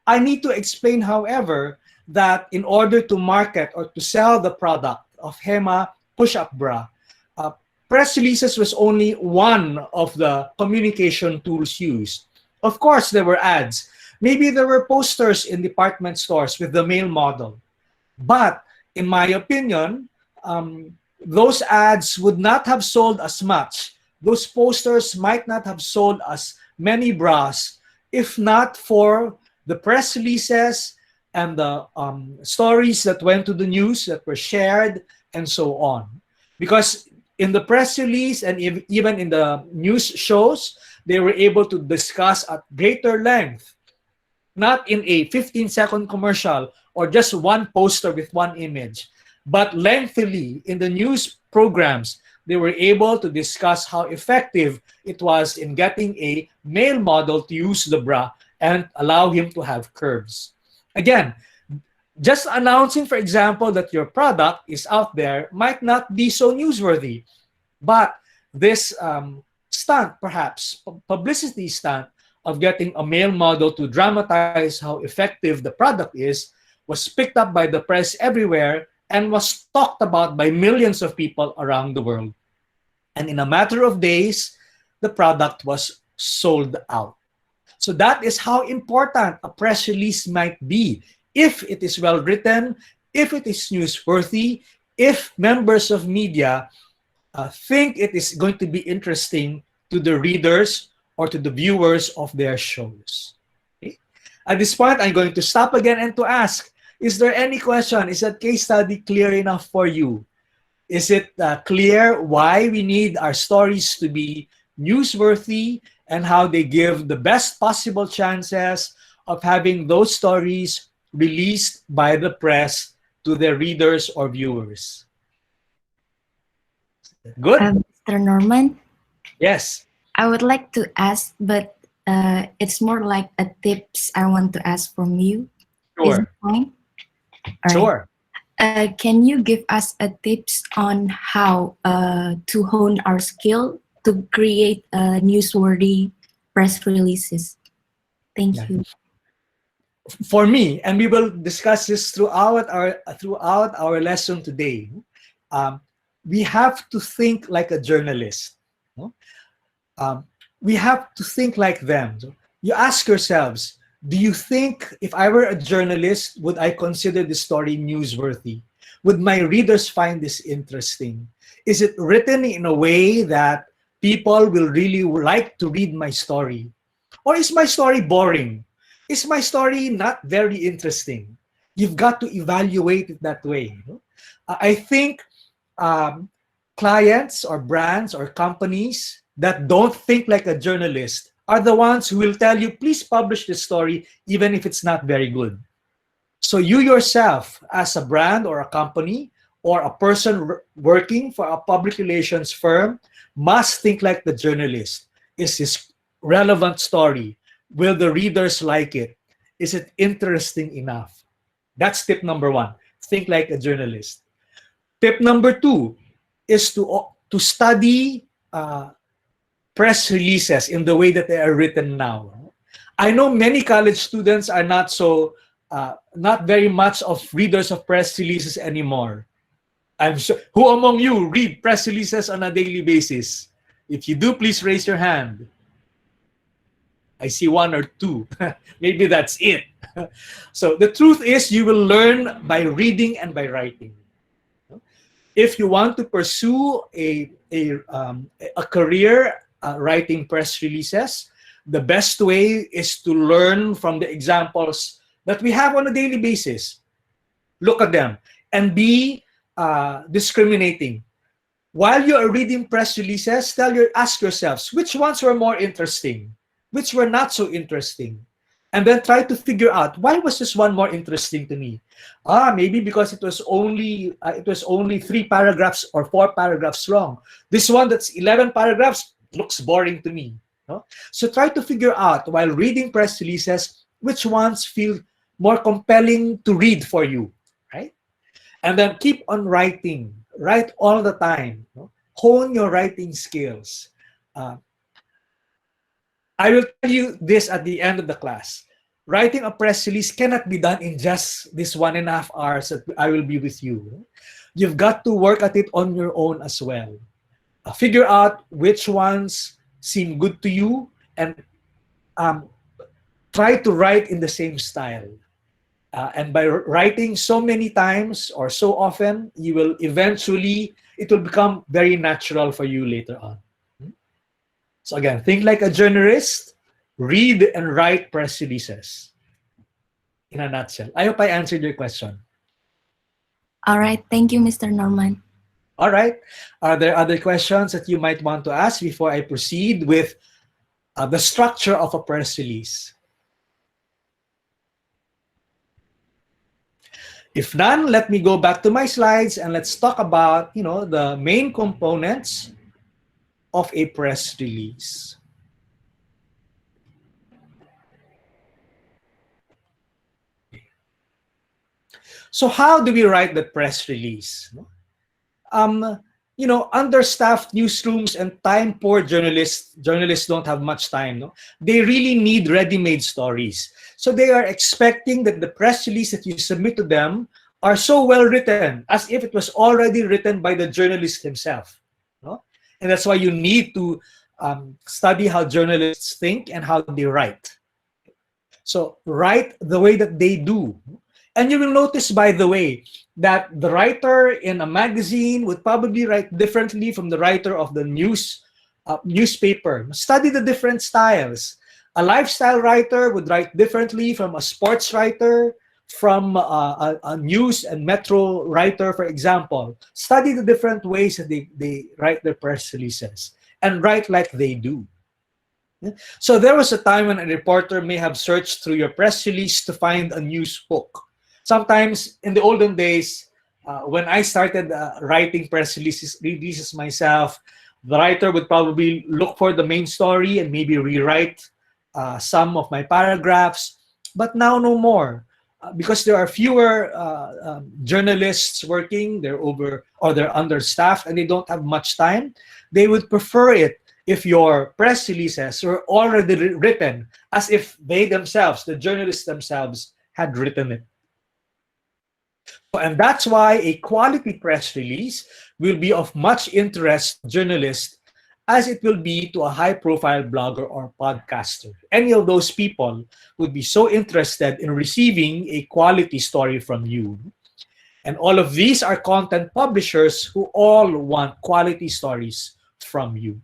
I need to explain, however, that in order to market or to sell the product of HEMA push-up bra, press releases was only one of the communication tools used. Of course, there were ads. Maybe there were posters in department stores with the male model. But in my opinion, those ads would not have sold as much. Those posters might not have sold as many bras if not for the press releases and the stories that went to the news that were shared and so on. Because in the press release and even in the news shows, they were able to discuss at greater length, not in a 15-second commercial or just one poster with one image, but lengthily in the news programs, they were able to discuss how effective it was in getting a male model to use the bra and allow him to have curves. Again, just announcing, for example, that your product is out there might not be so newsworthy, but this stunt, perhaps, publicity stunt of getting a male model to dramatize how effective the product is, was picked up by the press everywhere and was talked about by millions of people around the world. And in a matter of days, the product was sold out. So that is how important a press release might be if it is well written, if it is newsworthy, if members of media think it is going to be interesting to the readers or to the viewers of their shows. Okay? At this point, I'm going to stop again and to ask, Is there any question? Is that case study clear enough for you? Is it clear why we need our stories to be newsworthy and how they give the best possible chances of having those stories released by the press to their readers or viewers? Good. Mr. Norman? Yes. I would like to ask, but it's more like a tips I want to ask from you. Sure. Is it fine? All Sure. Right. Can you give us a tips on how to hone our skill to create newsworthy press releases? Thank you. For me, and we will discuss this throughout our lesson today, we have to think like a journalist. We have to think like them. So you ask yourselves, do you think if I were a journalist, would I consider this story newsworthy? Would my readers find this interesting? Is it written in a way that people will really like to read my story? Or is my story boring? Is my story not very interesting? You've got to evaluate it that way. I think clients or brands or companies that don't think like a journalist are the ones who will tell you, please publish this story, even if it's not very good. So you yourself, as a brand or a company or a person working for a public relations firm, must think like the journalist. Is this relevant story? Will the readers like it? Is it interesting enough? That's tip number one. Think like a journalist. Tip number two is to study press releases in the way that they are written now. I know many college students are not very much of readers of press releases anymore. I'm sure. Who among you read press releases on a daily basis? If you do, please raise your hand. I see one or two. Maybe that's it. So the truth is, you will learn by reading and by writing. If you want to pursue a career writing press releases, the best way is to learn from the examples that we have on a daily basis. Look at them and be discriminating. While you are reading press releases, ask yourselves, which ones were more interesting? Which were not so interesting? And then try to figure out, why was this one more interesting to me? Maybe because it was only 3 paragraphs or 4 paragraphs long. This one that's 11 paragraphs looks boring to me. No? So try to figure out, while reading press releases, which ones feel more compelling to read for you, right? And then keep on writing. Write all the time. No? Hone your writing skills. I will tell you this at the end of the class. Writing a press release cannot be done in just this 1.5 hours that I will be with you. You've got to work at it on your own as well. Figure out which ones seem good to you and try to write in the same style. And by writing so many times or so often, you will eventually, it will become very natural for you later on. So again, think like a journalist, read and write press releases. In a nutshell. I hope I answered your question. All right. Thank you, Mr. Norman. All right. Are there other questions that you might want to ask before I proceed with the structure of a press release? If none, let me go back to my slides and let's talk about, the main components of a press release. So how do we write the press release? Understaffed newsrooms and time-poor journalists don't have much time. No? They really need ready-made stories. So they are expecting that the press release that you submit to them are so well written, as if it was already written by the journalist himself. No? And that's why you need to study how journalists think and how they write. So write the way that they do. And you will notice, by the way, that the writer in a magazine would probably write differently from the writer of the newspaper. Study the different styles. A lifestyle writer would write differently from a sports writer, from a news and metro writer, for example. Study the different ways that they write their press releases and write like they do. So there was a time when a reporter may have searched through your press release to find a news hook. Sometimes in the olden days, when I started writing press releases myself, the writer would probably look for the main story and maybe rewrite some of my paragraphs. But now no more. Because there are fewer journalists working, they're understaffed and they don't have much time, they would prefer it if your press releases were already written as if they themselves, the journalists themselves, had written it. And that's why a quality press release will be of much interest to journalists as it will be to a high-profile blogger or podcaster. Any of those people would be so interested in receiving a quality story from you. And all of these are content publishers who all want quality stories from you.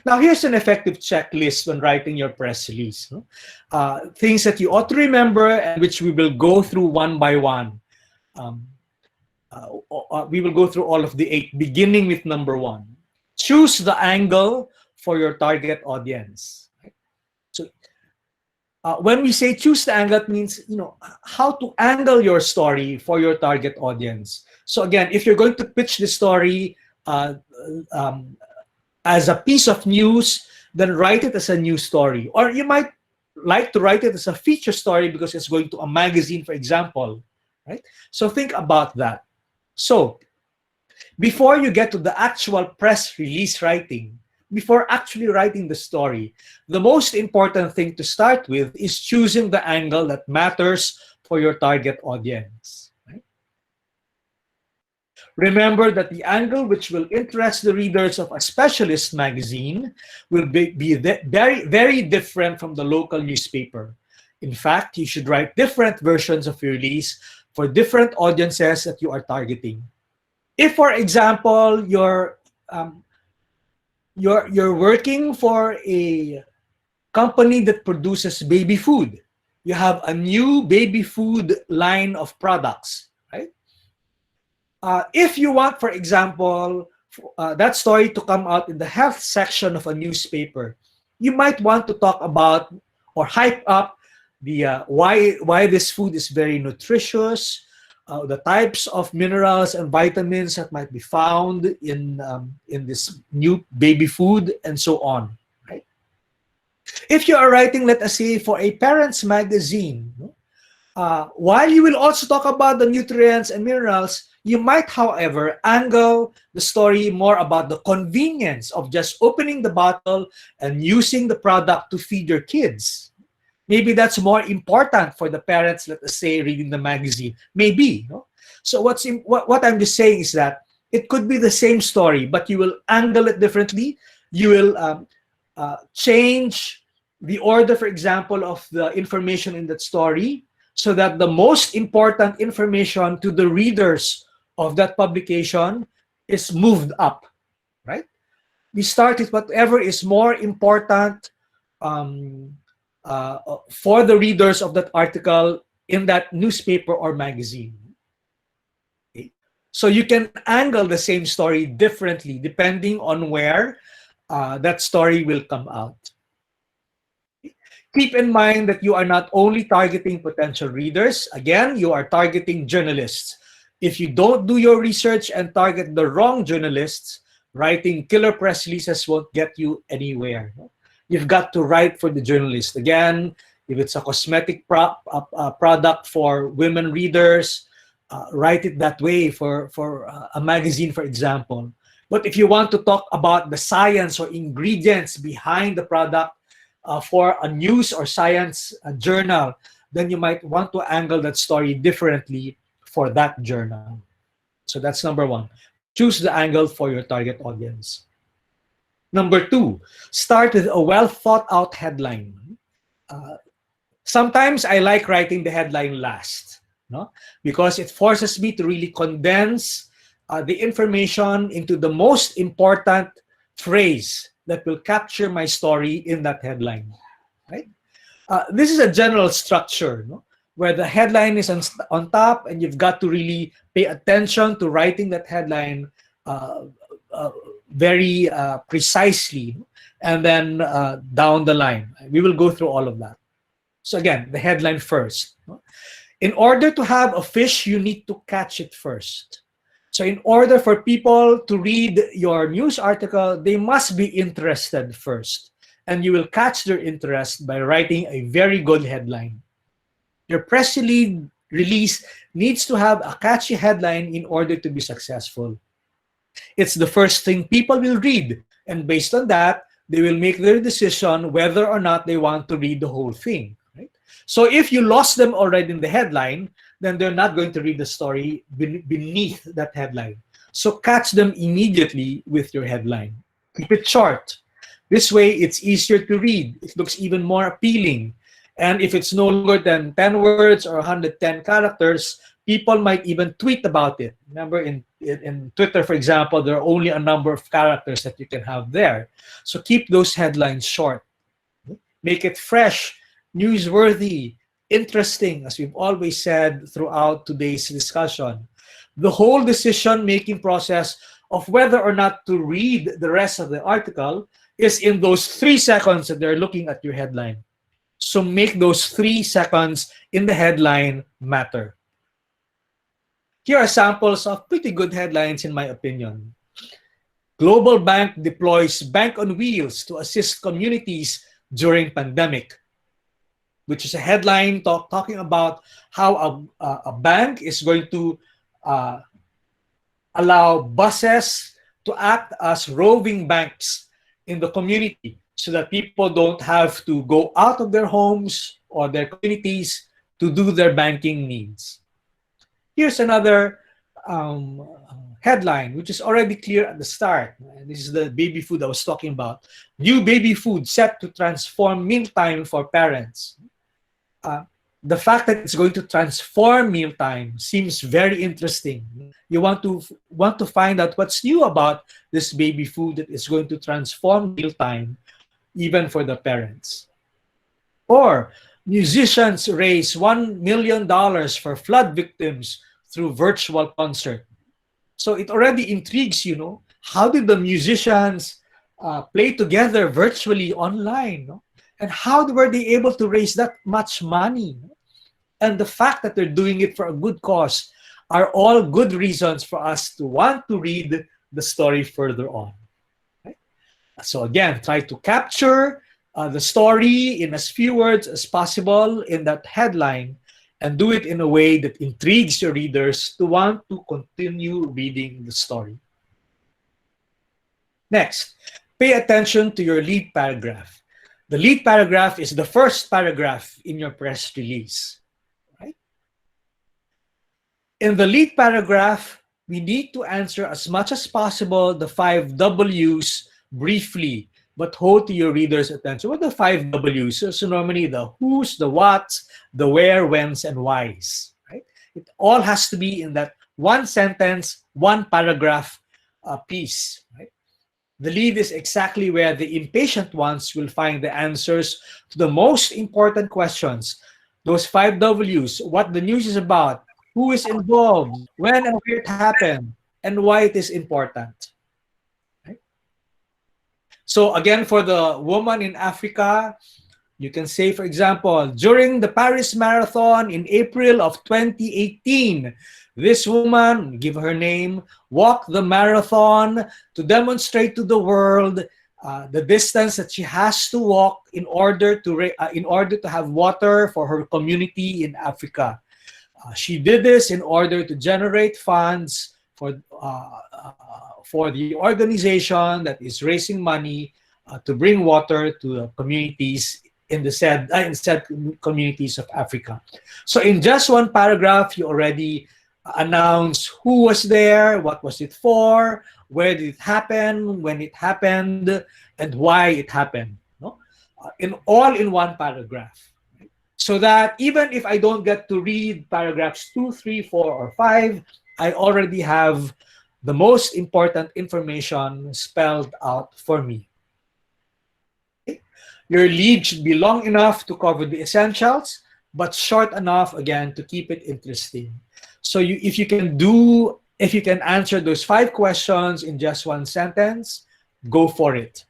Now, here's an effective checklist when writing your press release. Things that you ought to remember and which we will go through one by one. We will go through all of the 8, beginning with number 1. Choose the angle for your target audience. So, when we say choose the angle, it means how to angle your story for your target audience. So again, if you're going to pitch the story as a piece of news, then write it as a news story. Or you might like to write it as a feature story because it's going to a magazine, for example. Right? So think about that. So before you get to the actual press release writing, before actually writing the story, the most important thing to start with is choosing the angle that matters for your target audience. Right? Remember that the angle which will interest the readers of a specialist magazine will be very, very different from the local newspaper. In fact, you should write different versions of your release for different audiences that you are targeting. If, for example, you're working for a company that produces baby food, you have a new baby food line of products, right? If you want, for example, that story to come out in the health section of a newspaper, you might want to talk about or hype up the why this food is very nutritious, the types of minerals and vitamins that might be found in this new baby food, and so on. Right? If you are writing, let us say, for a parents' magazine, while you will also talk about the nutrients and minerals, you might, however, angle the story more about the convenience of just opening the bottle and using the product to feed your kids. Maybe that's more important for the parents, let us say, reading the magazine. Maybe. No? So what I'm just saying is that it could be the same story, but you will angle it differently. You will change the order, for example, of the information in that story so that the most important information to the readers of that publication is moved up, right? We start with whatever is more important for the readers of that article in that newspaper or magazine. Okay. So you can angle the same story differently depending on where that story will come out. Okay. Keep in mind that you are not only targeting potential readers, again, you are targeting journalists. If you don't do your research and target the wrong journalists, writing killer press releases won't get you anywhere. You've got to write for the journalist. Again, if it's a cosmetic product for women readers, write it that way for a magazine, for example. But if you want to talk about the science or ingredients behind the product for a news or science journal, then you might want to angle that story differently for that journal. So that's number 1. Choose the angle for your target audience. Number 2, start with a well-thought-out headline. Sometimes I like writing the headline last, no? Because it forces me to really condense the information into the most important phrase that will capture my story in that headline. Right? This is a general structure, no? where the headline is on top, and you've got to really pay attention to writing that headline very precisely, and then down the line. We will go through all of that. So again, the headline first. In order to have a fish, you need to catch it first. So in order for people to read your news article, they must be interested first. And you will catch their interest by writing a very good headline. Your press release needs to have a catchy headline in order to be successful. It's the first thing people will read. And based on that, they will make their decision whether or not they want to read the whole thing. So if you lost them already in the headline, then they're not going to read the story beneath that headline. So catch them immediately with your headline. Keep it short. This way, it's easier to read. It looks even more appealing. And if it's no longer than 10 words or 110 characters, people might even tweet about it. Remember, in Twitter, for example, there are only a number of characters that you can have there. So keep those headlines short. Make it fresh, newsworthy, interesting, as we've always said throughout today's discussion. The whole decision-making process of whether or not to read the rest of the article is in those 3 seconds that they're looking at your headline. So make those 3 seconds in the headline matter. Here are samples of pretty good headlines in my opinion. Global Bank deploys Bank on Wheels to assist communities during pandemic, which is a headline talking about how a bank is going to allow buses to act as roving banks in the community so that people don't have to go out of their homes or their communities to do their banking needs. Here's another headline, which is already clear at the start. This is the baby food I was talking about. New baby food set to transform mealtime for parents. The fact that it's going to transform mealtime seems very interesting. You want to find out what's new about this baby food that is going to transform mealtime, even for the parents. Or musicians raise $1 million for flood victims through virtual concert. So it already intrigues you, know, how did the musicians play together virtually online? No? And how were they able to raise that much money? And the fact that they're doing it for a good cause are all good reasons for us to want to read the story further on. Right? So again, try to capture the story in as few words as possible in that headline, and do it in a way that intrigues your readers to want to continue reading the story. Next, pay attention to your lead paragraph. The lead paragraph is the first paragraph in your press release. Right? In the lead paragraph, we need to answer as much as possible the 5 W's briefly, but hold to your readers' attention. What are the 5 W's? So normally the who's, the what's, the where, when's, and why's. Right? It all has to be in that one sentence, one paragraph piece. Right? The lead is exactly where the impatient ones will find the answers to the most important questions. Those 5 W's, what the news is about, who is involved, when and where it happened, and why it is important. So again, for the woman in Africa, you can say, for example, during the Paris Marathon in April of 2018, this woman, give her name, walked the marathon to demonstrate to the world the distance that she has to walk in order to have water for her community in Africa. She did this in order to generate funds for the organization that is raising money to bring water to the communities in the said communities of Africa. So in just one paragraph, you already announce who was there, what was it for, where did it happen, when it happened, and why it happened. No? In one paragraph. So that even if I don't get to read paragraphs 2, 3, 4, or 5, I already have the most important information spelled out for me. Okay? Your lead should be long enough to cover the essentials, but short enough, again, to keep it interesting. So if you can answer those 5 questions in just 1 sentence, go for it.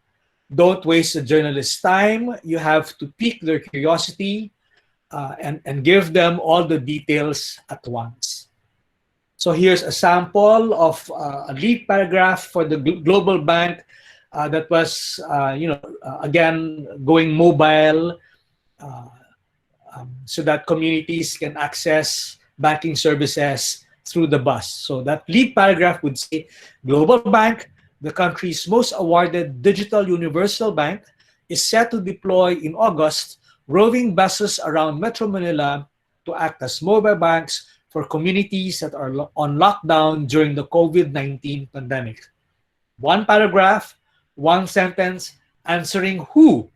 Don't waste the journalist's time. You have to pique their curiosity and give them all the details at once. So here's a sample of a lead paragraph for the global bank that was, again, going mobile so that communities can access banking services through the bus. So that lead paragraph would say, Global Bank, the country's most awarded digital universal bank, is set to deploy in August roving buses around Metro Manila to act as mobile banks for communities that are on lockdown during the COVID-19 pandemic. 1 paragraph, 1 sentence, answering who?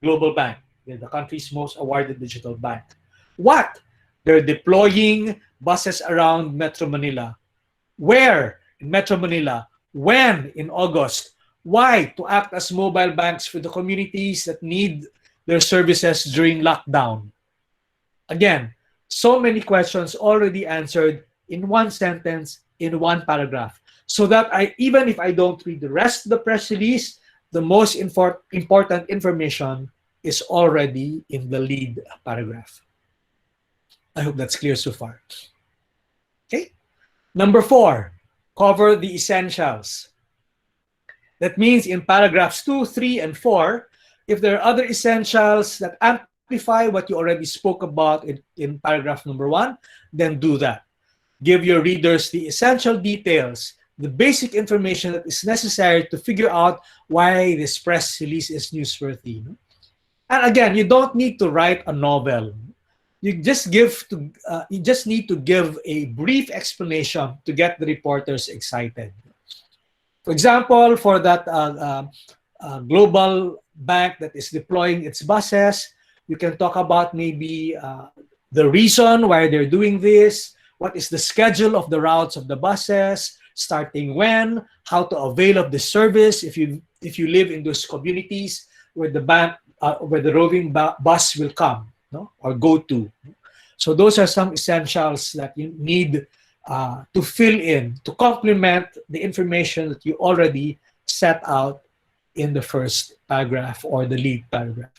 Global Bank, the country's most awarded digital bank. What? They're deploying buses around Metro Manila. Where? In Metro Manila. When? In August. Why? To act as mobile banks for the communities that need their services during lockdown. Again, so many questions already answered in 1 sentence, in 1 paragraph. So that even if I don't read the rest of the press release, the most important information is already in the lead paragraph. I hope that's clear so far. Okay. Number 4, cover the essentials. That means in paragraphs 2, 3, and 4, if there are other essentials that amplify what you already spoke about in paragraph number 1, then do that. Give your readers the essential details, the basic information that is necessary to figure out why this press release is newsworthy. And again, you don't need to write a novel. You just need to give a brief explanation to get the reporters excited. For example, for that global bank that is deploying its buses, you can talk about maybe the reason why they're doing this, what is the schedule of the routes of the buses, starting when, how to avail of the service if you live in those communities where the bank, where the roving bus will come, no, or go to. So those are some essentials that you need to fill in to complement the information that you already set out in the first paragraph or the lead paragraph.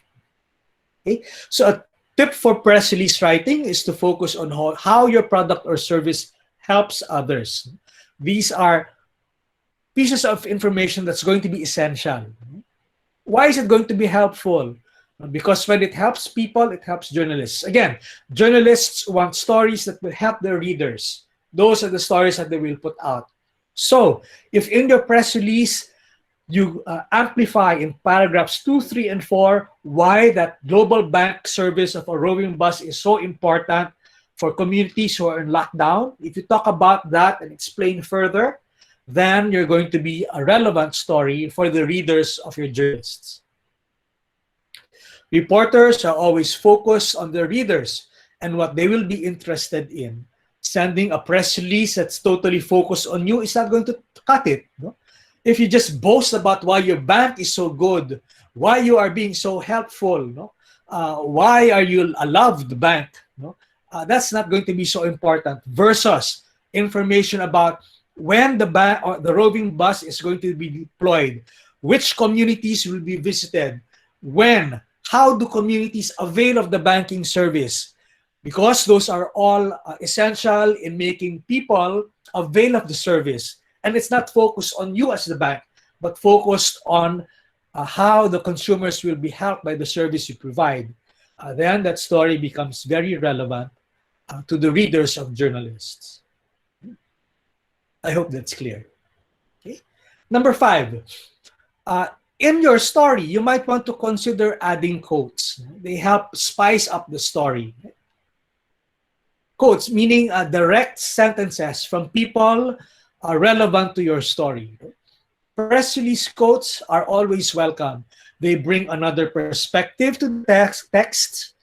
Okay, so a tip for press release writing is to focus on how your product or service helps others. These are pieces of information that's going to be essential. Why is it going to be helpful? Because when it helps people, it helps journalists. Again, journalists want stories that will help their readers. Those are the stories that they will put out. So if in your press release, you amplify in paragraphs 2, 3, and 4 why that global bank service of a roving bus is so important for communities who are in lockdown. If you talk about that and explain further, then you're going to be a relevant story for the readers of your journalists. Reporters are always focused on their readers and what they will be interested in. Sending a press release that's totally focused on you is not going to cut it. No? If you just boast about why your bank is so good, why you are being so helpful, no? Why are you a loved bank, no? That's not going to be so important versus information about when the bank or the roving bus is going to be deployed, which communities will be visited, when, how do communities avail of the banking service, because those are all essential in making people avail of the service. And it's not focused on you as the bank, but focused on how the consumers will be helped by the service you provide. Then that story becomes very relevant to the readers of journalists. I hope that's clear. Okay. Number 5, in your story, you might want to consider adding quotes. They help spice up the story. Quotes, meaning direct sentences from people relevant to your story. Press release quotes are always welcome. They bring another perspective to the text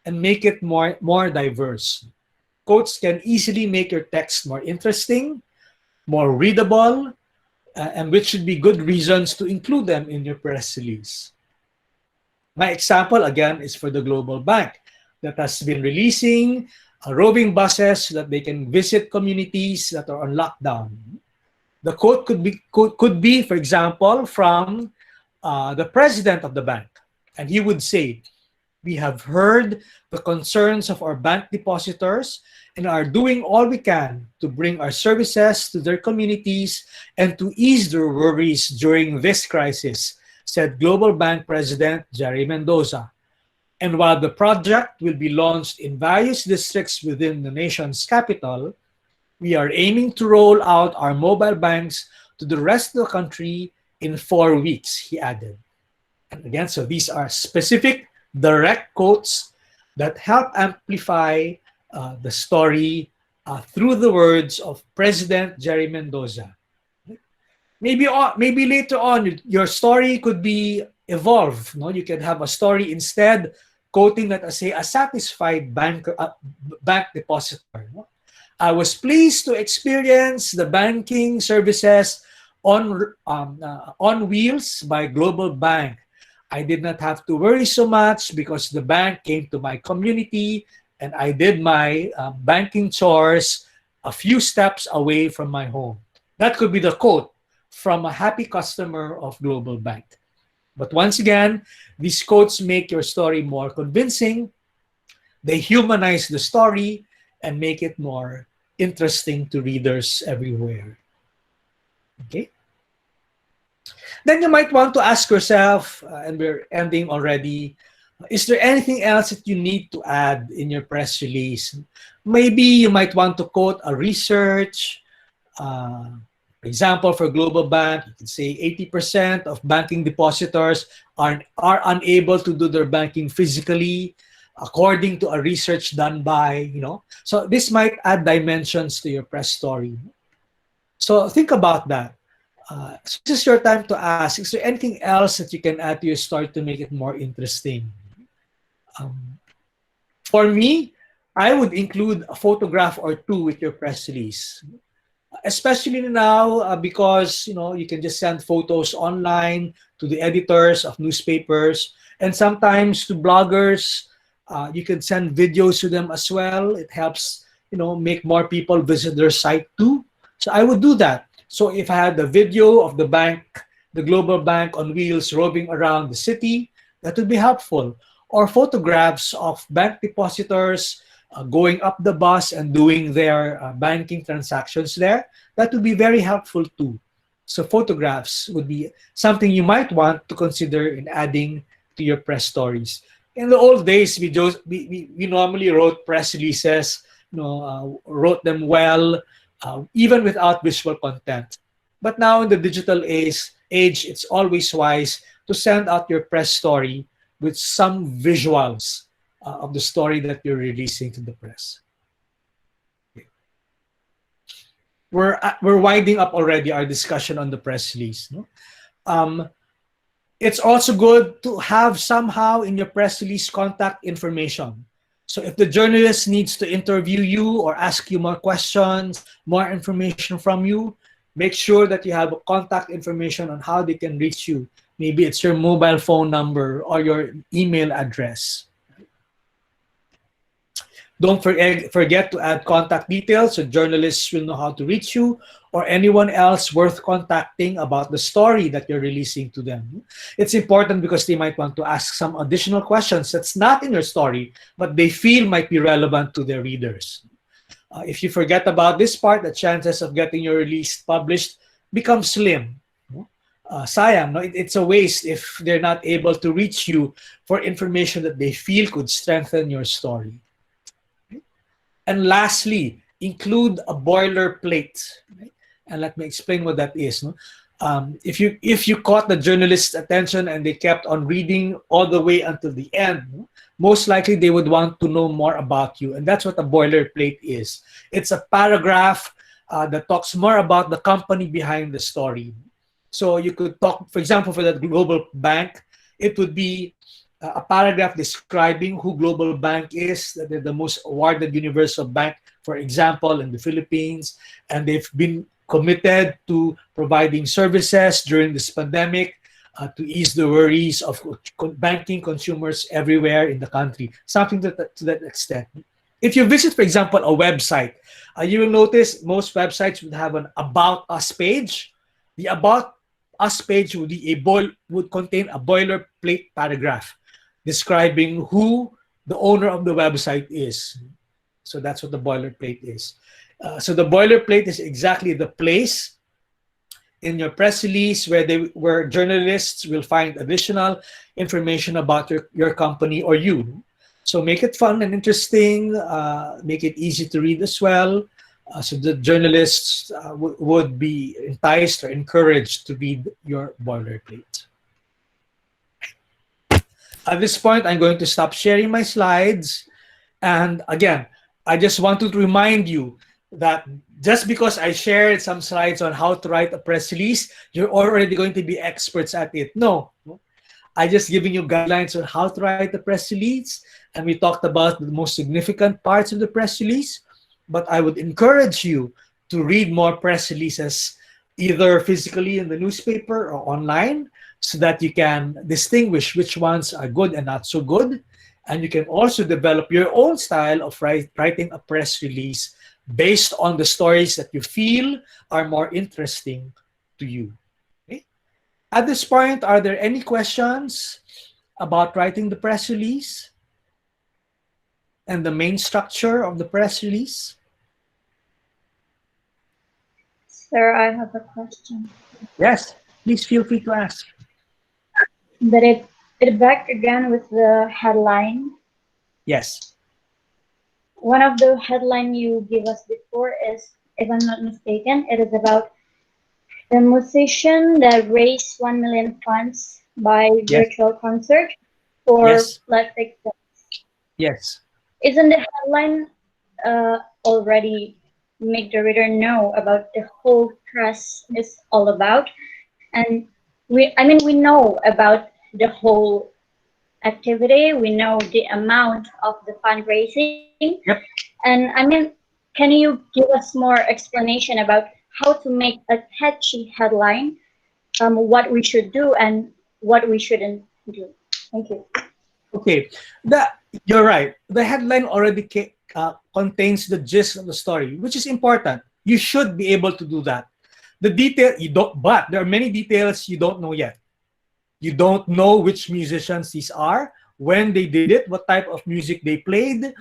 and make it more diverse. Quotes can easily make your text more interesting, more readable, and which should be good reasons to include them in your press release. My example, again, is for the global bank. that has been releasing roving buses so that they can visit communities that are on lockdown. The quote could be, for example, from the president of the bank, and he would say, "We have heard the concerns of our bank depositors and are doing all we can to bring our services to their communities and to ease their worries during this crisis," said Global Bank President Jerry Mendoza. And while the project will be launched in various districts within the nation's capital, we are aiming to roll out our mobile banks to the rest of the country in 4 weeks, he added. And again, so these are specific, direct quotes that help amplify the story through the words of President Jerry Mendoza. Maybe later on, your story could be evolved. No? You can have a story instead quoting that as a satisfied bank depositor. No? "I was pleased to experience the banking services on wheels by Global Bank. I did not have to worry so much because the bank came to my community and I did my banking chores a few steps away from my home." That could be the quote from a happy customer of Global Bank. But once again, these quotes make your story more convincing. They humanize the story and make it more interesting to readers everywhere. Okay? Then you might want to ask yourself, and we're ending already, is there anything else that you need to add in your press release? Maybe you might want to quote a research. For example, for Global Bank, you can say 80% of banking depositors are unable to do their banking physically, according to a research done by, So this might add dimensions to your press story. So think about that. So this is your time to ask, is there anything else that you can add to your story to make it more interesting? For me, I would include a photograph or two with your press release. Especially now because you can just send photos online to the editors of newspapers and sometimes to bloggers. You can send videos to them as well. It helps make more people visit their site too. So I would do that. So if I had the video of the bank, the Global Bank on wheels roving around the city, that would be helpful. Or photographs of bank depositors going up the bus and doing their banking transactions there, that would be very helpful too. So photographs would be something you might want to consider in adding to your press stories. In the old days, we normally wrote press releases, wrote them well, even without visual content. But now in the digital age, it's always wise to send out your press story with some visuals of the story that you're releasing to the press. Okay. We're winding up already our discussion on the press release. It's also good to have somehow in your press release contact information. So if the journalist needs to interview you or ask you more questions, more information from you, make sure that you have contact information on how they can reach you. Maybe it's your mobile phone number or your email address. Don't forget to add contact details so journalists will know how to reach you or anyone else worth contacting about the story that you're releasing to them. It's important because they might want to ask some additional questions that's not in your story, but they feel might be relevant to their readers. If you forget about this part, the chances of getting your release published become slim. Sayang, no? It's a waste if they're not able to reach you for information that they feel could strengthen your story. And lastly, include a boilerplate. Right? And let me explain what that is. No? If you caught the journalist's attention and they kept on reading all the way until the end, no? Most likely they would want to know more about you. And that's what a boilerplate is. It's a paragraph that talks more about the company behind the story. So you could talk, for example, for that Global Bank, it would be a paragraph describing who Global Bank is, that they're the most awarded universal bank, for example, in the Philippines, and they've been committed to providing services during this pandemic to ease the worries of banking consumers everywhere in the country. Something to that extent. If you visit, for example, a website, you will notice most websites would have an About Us page. The About Us page would contain a boilerplate paragraph describing who the owner of the website is. So that's what the boilerplate is. So the boilerplate is exactly the place in your press release where journalists will find additional information about your company or you. So make it fun and interesting, make it easy to read as well, so the journalists would be enticed or encouraged to read your boilerplate. At this point, I'm going to stop sharing my slides. And again, I just wanted to remind you that just because I shared some slides on how to write a press release, you're already going to be experts at it. No, I just giving you guidelines on how to write the press release, and we talked about the most significant parts of the press release. But I would encourage you to read more press releases, either physically in the newspaper or online, so that you can distinguish which ones are good and not so good. And you can also develop your own style of writing a press release based on the stories that you feel are more interesting to you. Okay? At this point, are there any questions about writing the press release and the main structure of the press release? Sir, I have a question. Yes, please feel free to ask. But it back again with the headline. Yes. One of the headline you give us before is, if I'm not mistaken, it is about the musician that raised 1 million funds by virtual concert for plastic. Yes. Isn't the headline already make the reader know about the whole press is all about? And we know about the whole activity. We know the amount of the fundraising. Yep. And can you give us more explanation about how to make a catchy headline, what we should do and what we shouldn't do? Thank you. Okay, you're right. The headline already contains the gist of the story, which is important. You should be able to do that. The detail you don't, but there are many details you don't know yet. You don't know which musicians these are, when they did it, what type of music they played,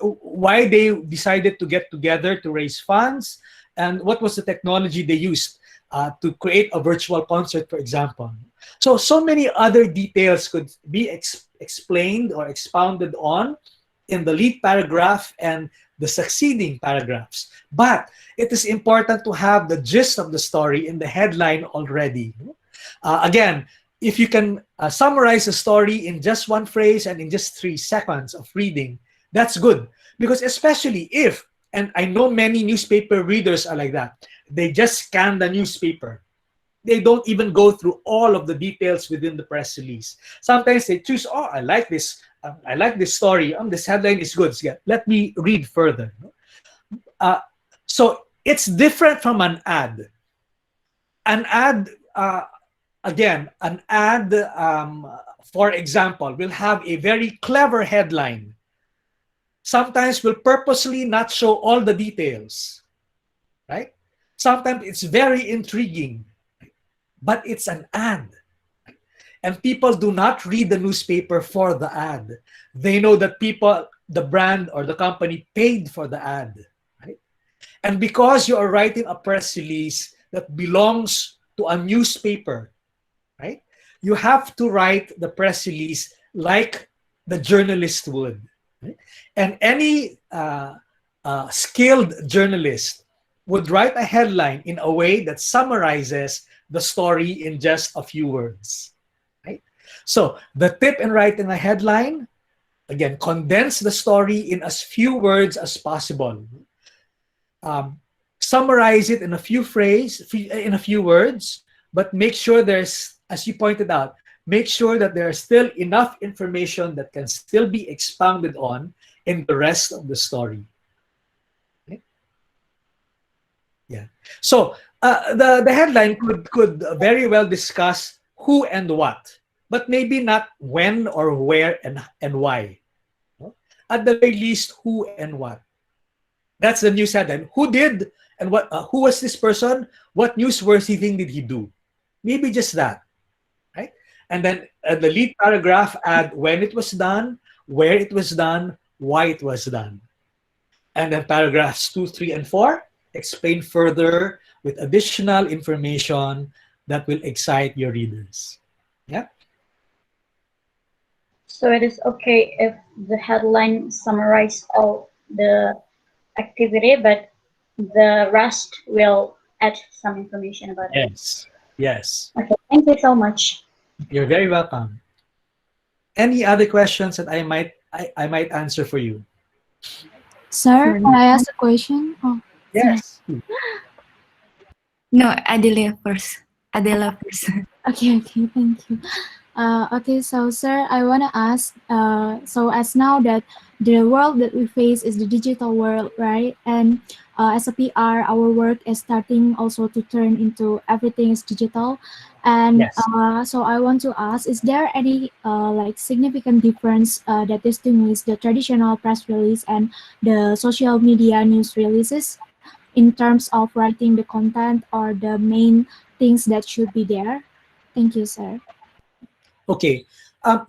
why they decided to get together to raise funds, and what was the technology they used to create a virtual concert, for example. So many other details could be explained or expounded on in the lead paragraph and the succeeding paragraphs. But it is important to have the gist of the story in the headline already. Again, if you can summarize a story in just one phrase and in just 3 seconds of reading, that's good. Because especially if, and I know many newspaper readers are like that, they just scan the newspaper. They don't even go through all of the details within the press release. Sometimes they choose, oh, I like this story. This headline is good. So let me read further. So it's different from an ad. An ad, again, an ad, for example, will have a very clever headline. Sometimes will purposely not show all the details, right? Sometimes it's very intriguing, but it's an ad. And people do not read the newspaper for the ad. They know that the brand or the company paid for the ad, right? And because you are writing a press release that belongs to a newspaper, right? You have to write the press release like the journalist would. Right? And any skilled journalist would write a headline in a way that summarizes the story in just a few words. Right? So the tip in writing a headline, again, condense the story in as few words as possible. Summarize it in a few words, but make sure there's, as you pointed out, make sure that there's still enough information that can still be expounded on in the rest of the story. Okay? Yeah. So the headline could very well discuss who and what, but maybe not when or where and why. At the very least, who and what. That's the news headline. Who did and what? Who was this person? What newsworthy thing did he do? Maybe just that, right? And then the lead paragraph add when it was done, where it was done, why it was done. And then paragraphs 2, 3, and 4 explain further with additional information that will excite your readers. Yeah. So it is okay if the headline summarizes all the activity, but the rest will add some information about it. Yes. Yes. Okay, thank you so much. You're very welcome. Any other questions that I might answer for you? Sir, can I ask a question? Oh, yes. No, Adela first. Adela first. Okay, thank you. Okay, so sir, I want to ask, so as now that the world that we face is the digital world, right? And as a PR, our work is starting also to turn into everything is digital. And yes. So I want to ask, is there any like significant difference that distinguishes the traditional press release and the social media news releases in terms of writing the content or the main things that should be there? Thank you, sir. Okay.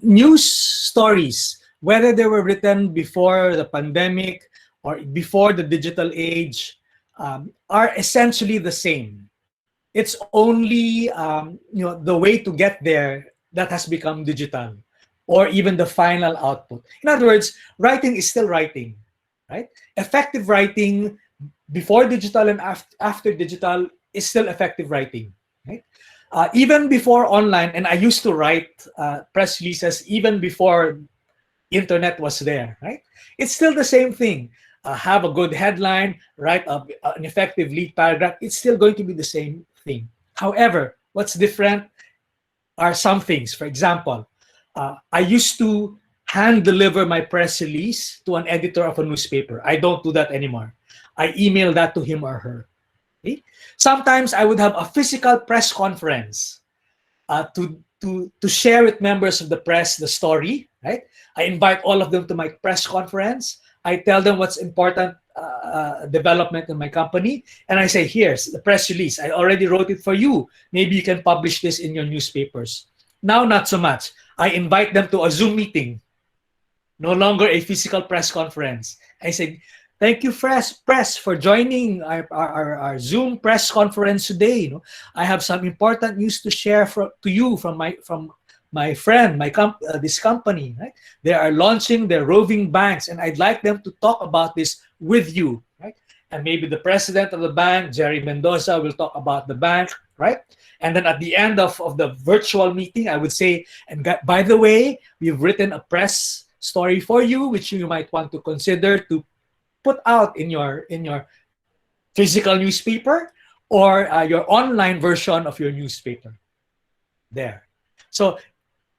News stories, whether they were written before the pandemic or before the digital age, are essentially the same. It's only the way to get there that has become digital, or even the final output. In other words, writing is still writing, right? Effective writing before digital and after digital is still effective writing, right? Even before online, and I used to write press releases even before internet was there, right? It's still the same thing. Have a good headline, write an effective lead paragraph. It's still going to be the same thing. However, what's different are some things. For example, I used to hand deliver my press release to an editor of a newspaper. I don't do that anymore. I email that to him or her. Okay? Sometimes I would have a physical press conference to share with members of the press the story, right? I invite all of them to my press conference. I tell them what's important development in my company, and I say, here's the press release. I already wrote it for you. Maybe you can publish this in your newspapers. Now, not so much. I invite them to a Zoom meeting, no longer a physical press conference. I say, thank you, press, for joining our Zoom press conference today. I have some important news to share to you from my friend, this company. Right? They are launching their roving banks, and I'd like them to talk about this with you. Right? And maybe the president of the bank, Jerry Mendoza, will talk about the bank. Right? And then at the end of the virtual meeting, I would say, and by the way, we've written a press story for you, which you might want to consider to put out in your physical newspaper or your online version of your newspaper. There. So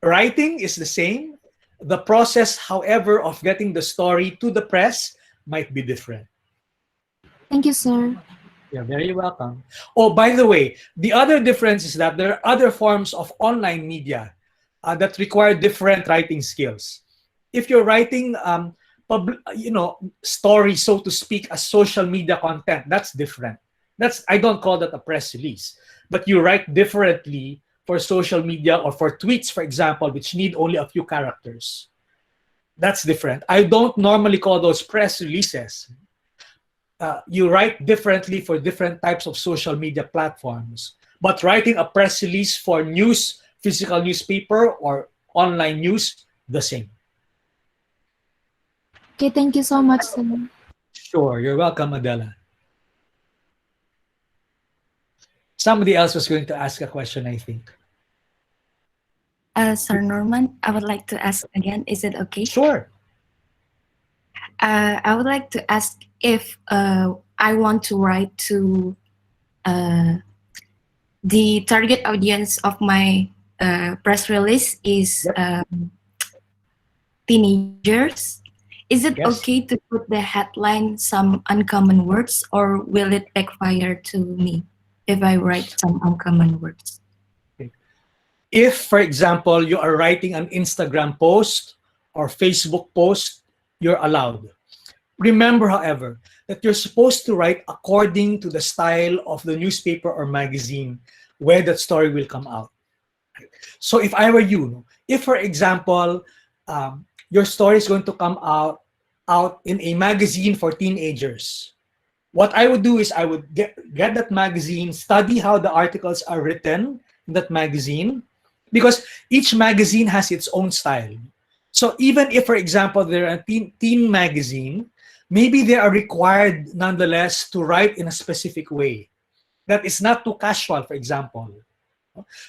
writing is the same. The process, however, of getting the story to the press might be different. Thank you, sir. You're very welcome. Oh, by the way, the other difference is that there are other forms of online media that require different writing skills. If you're writing story, so to speak, as social media content, that's different. I don't call that a press release, but you write differently for social media or for tweets, for example, which need only a few characters. That's different. I don't normally call those press releases. You write differently for different types of social media platforms, but writing a press release for news, physical newspaper or online news, the same. Okay, thank you so much, sir. Sure, you're welcome, Adela. Somebody else was going to ask a question, I think. Sir Norman, I would like to ask again. Is it okay? Sure. I would like to ask if I want to write to the target audience of my press release is teenagers. Is it okay to put the headline some uncommon words, or will it backfire to me if I write some uncommon words? If, for example, you are writing an Instagram post or Facebook post, you're allowed. Remember, however, that you're supposed to write according to the style of the newspaper or magazine where that story will come out. So if I were you, if, for example, your story is going to come out in a magazine for teenagers, what I would do is I would get that magazine, study how the articles are written in that magazine, because each magazine has its own style. So even if, for example, they're a teen magazine, maybe they are required nonetheless to write in a specific way that is not too casual, for example.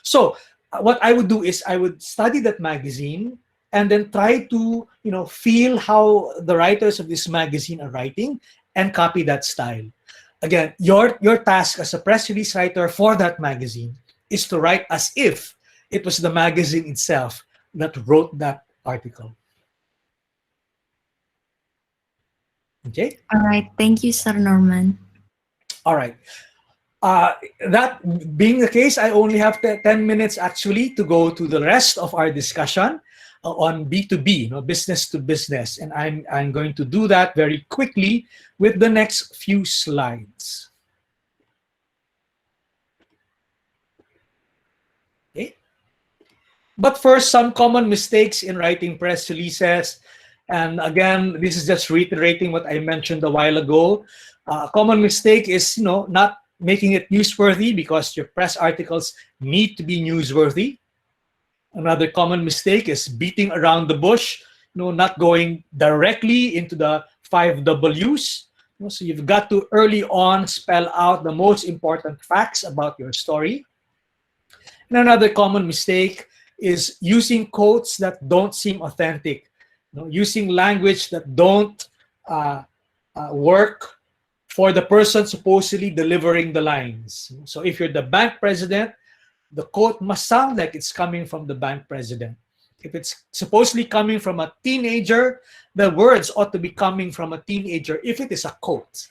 So what I would do is I would study that magazine and then try to, feel how the writers of this magazine are writing and copy that style. Again, your task as a press release writer for that magazine is to write as if it was the magazine itself that wrote that article. Okay? All right. Thank you, Sir Norman. All right. That being the case, I only have 10 minutes actually to go to the rest of our discussion on B2B, business to business. And I'm going to do that very quickly with the next few slides. Okay. But first, some common mistakes in writing press releases. And again, this is just reiterating what I mentioned a while ago. A common mistake is, not making it newsworthy because your press articles need to be newsworthy. Another common mistake is beating around the bush, not going directly into the 5 W's. So you've got to early on spell out the most important facts about your story. And another common mistake is using quotes that don't seem authentic, using language that don't work for the person supposedly delivering the lines. So if you're the bank president, the quote must sound like it's coming from the bank president. If it's supposedly coming from a teenager, the words ought to be coming from a teenager if it is a quote.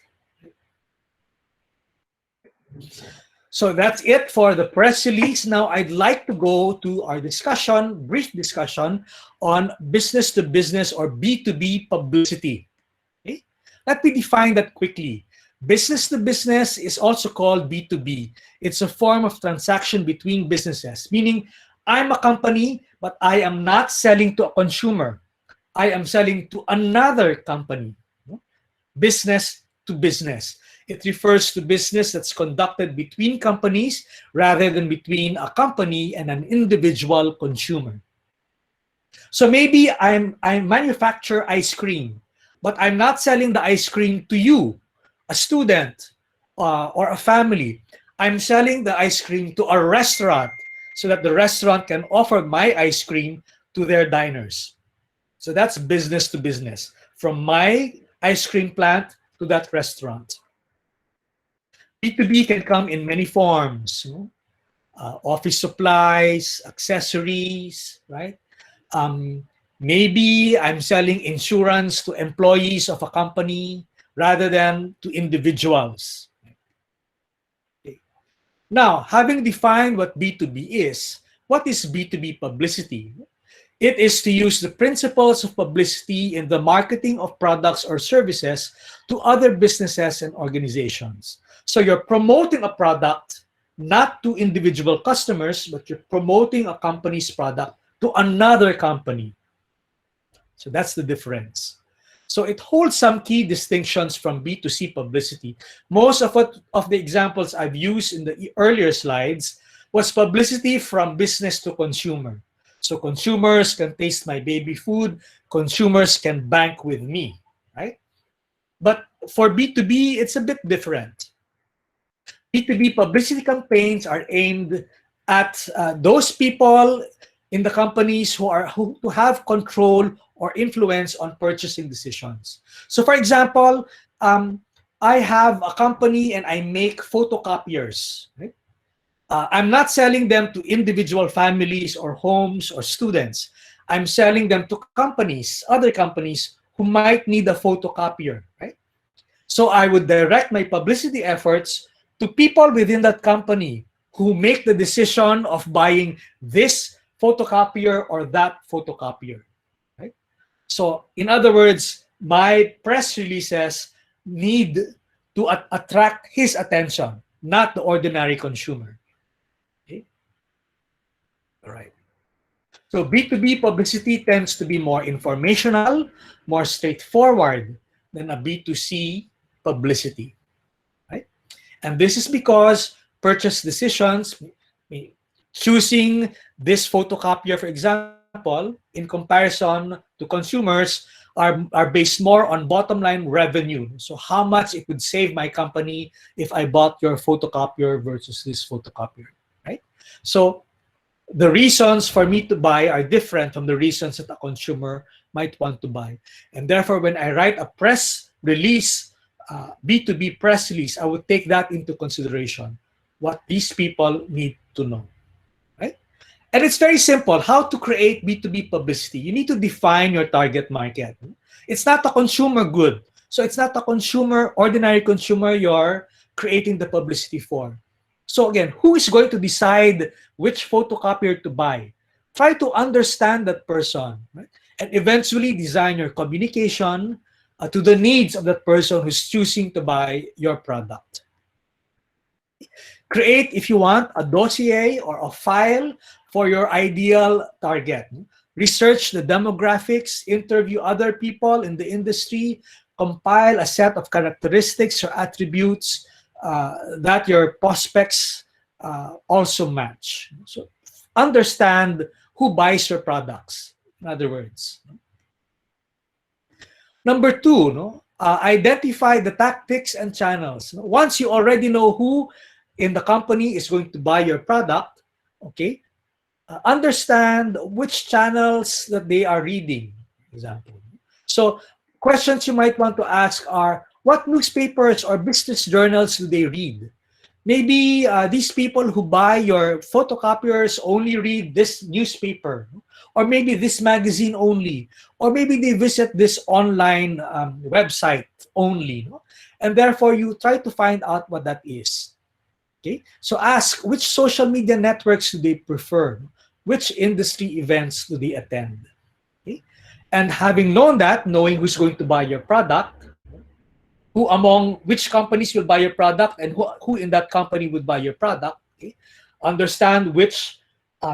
So that's it for the press release. Now I'd like to go to our discussion, brief discussion on business to business or B2B publicity. Okay? Let me define that quickly. Business to business is also called B2B. It's a form of transaction between businesses, meaning I'm a company, but I am not selling to a consumer. I am selling to another company. Business to business. It refers to business that's conducted between companies rather than between a company and an individual consumer. So maybe I manufacture ice cream, but I'm not selling the ice cream to you, a student or a family. I'm selling the ice cream to a restaurant so that the restaurant can offer my ice cream to their diners. So that's business to business, from my ice cream plant to that restaurant. B2B can come in many forms. Office supplies, accessories, right? Maybe I'm selling insurance to employees of a company rather than to individuals. Okay. Now, having defined what B2B is, what is B2B publicity? It is to use the principles of publicity in the marketing of products or services to other businesses and organizations. So you're promoting a product not to individual customers, but you're promoting a company's product to another company. So that's the difference. So it holds some key distinctions from B2C publicity. Most of the examples I've used in the earlier slides was publicity from business to consumer. So consumers can taste my baby food, consumers can bank with me, right? But for B2B, it's a bit different. B2B publicity campaigns are aimed at those people in the companies who have control or influence on purchasing decisions. So for example, I have a company and I make photocopiers. Right? I'm not selling them to individual families or homes or students. I'm selling them to companies, other companies who might need a photocopier. Right? So I would direct my publicity efforts to people within that company who make the decision of buying this photocopier or that photocopier. Right? So, in other words, my press releases need to attract his attention, not the ordinary consumer. Okay? All right. So B2B publicity tends to be more informational, more straightforward than a B2C publicity. Right? And this is because purchase decisions, choosing this photocopier, for example, in comparison to consumers, are based more on bottom line revenue. So how much it would save my company if I bought your photocopier versus this photocopier, right? So the reasons for me to buy are different from the reasons that a consumer might want to buy. And therefore, when I write a press release, B2B press release, I would take that into consideration, what these people need to know. And it's very simple. How to create B2B publicity? You need to define your target market. It's not a consumer good. So it's not a consumer, ordinary consumer you're creating the publicity for. So again, who is going to decide which photocopier to buy? Try to understand that person, right? And eventually design your communication to the needs of that person who's choosing to buy your product. Create, if you want, a dossier or a file for your ideal target. Research the demographics, interview other people in the industry, compile a set of characteristics or attributes that your prospects also match. So understand who buys your products, in other words. Number two, identify the tactics and channels. Once you already know who in the company is going to buy your product, okay, understand which channels that they are reading, for example. So questions you might want to ask are, what newspapers or business journals do they read? Maybe these people who buy your photocopiers only read this newspaper, or maybe this magazine only, or maybe they visit this online website only. And therefore, you try to find out what that is. Okay? So ask, which social media networks do they prefer? Which industry events do they attend? Okay? And having known that, knowing who's going to buy your product, who among which companies will buy your product, and who in that company would buy your product, okay? Understand which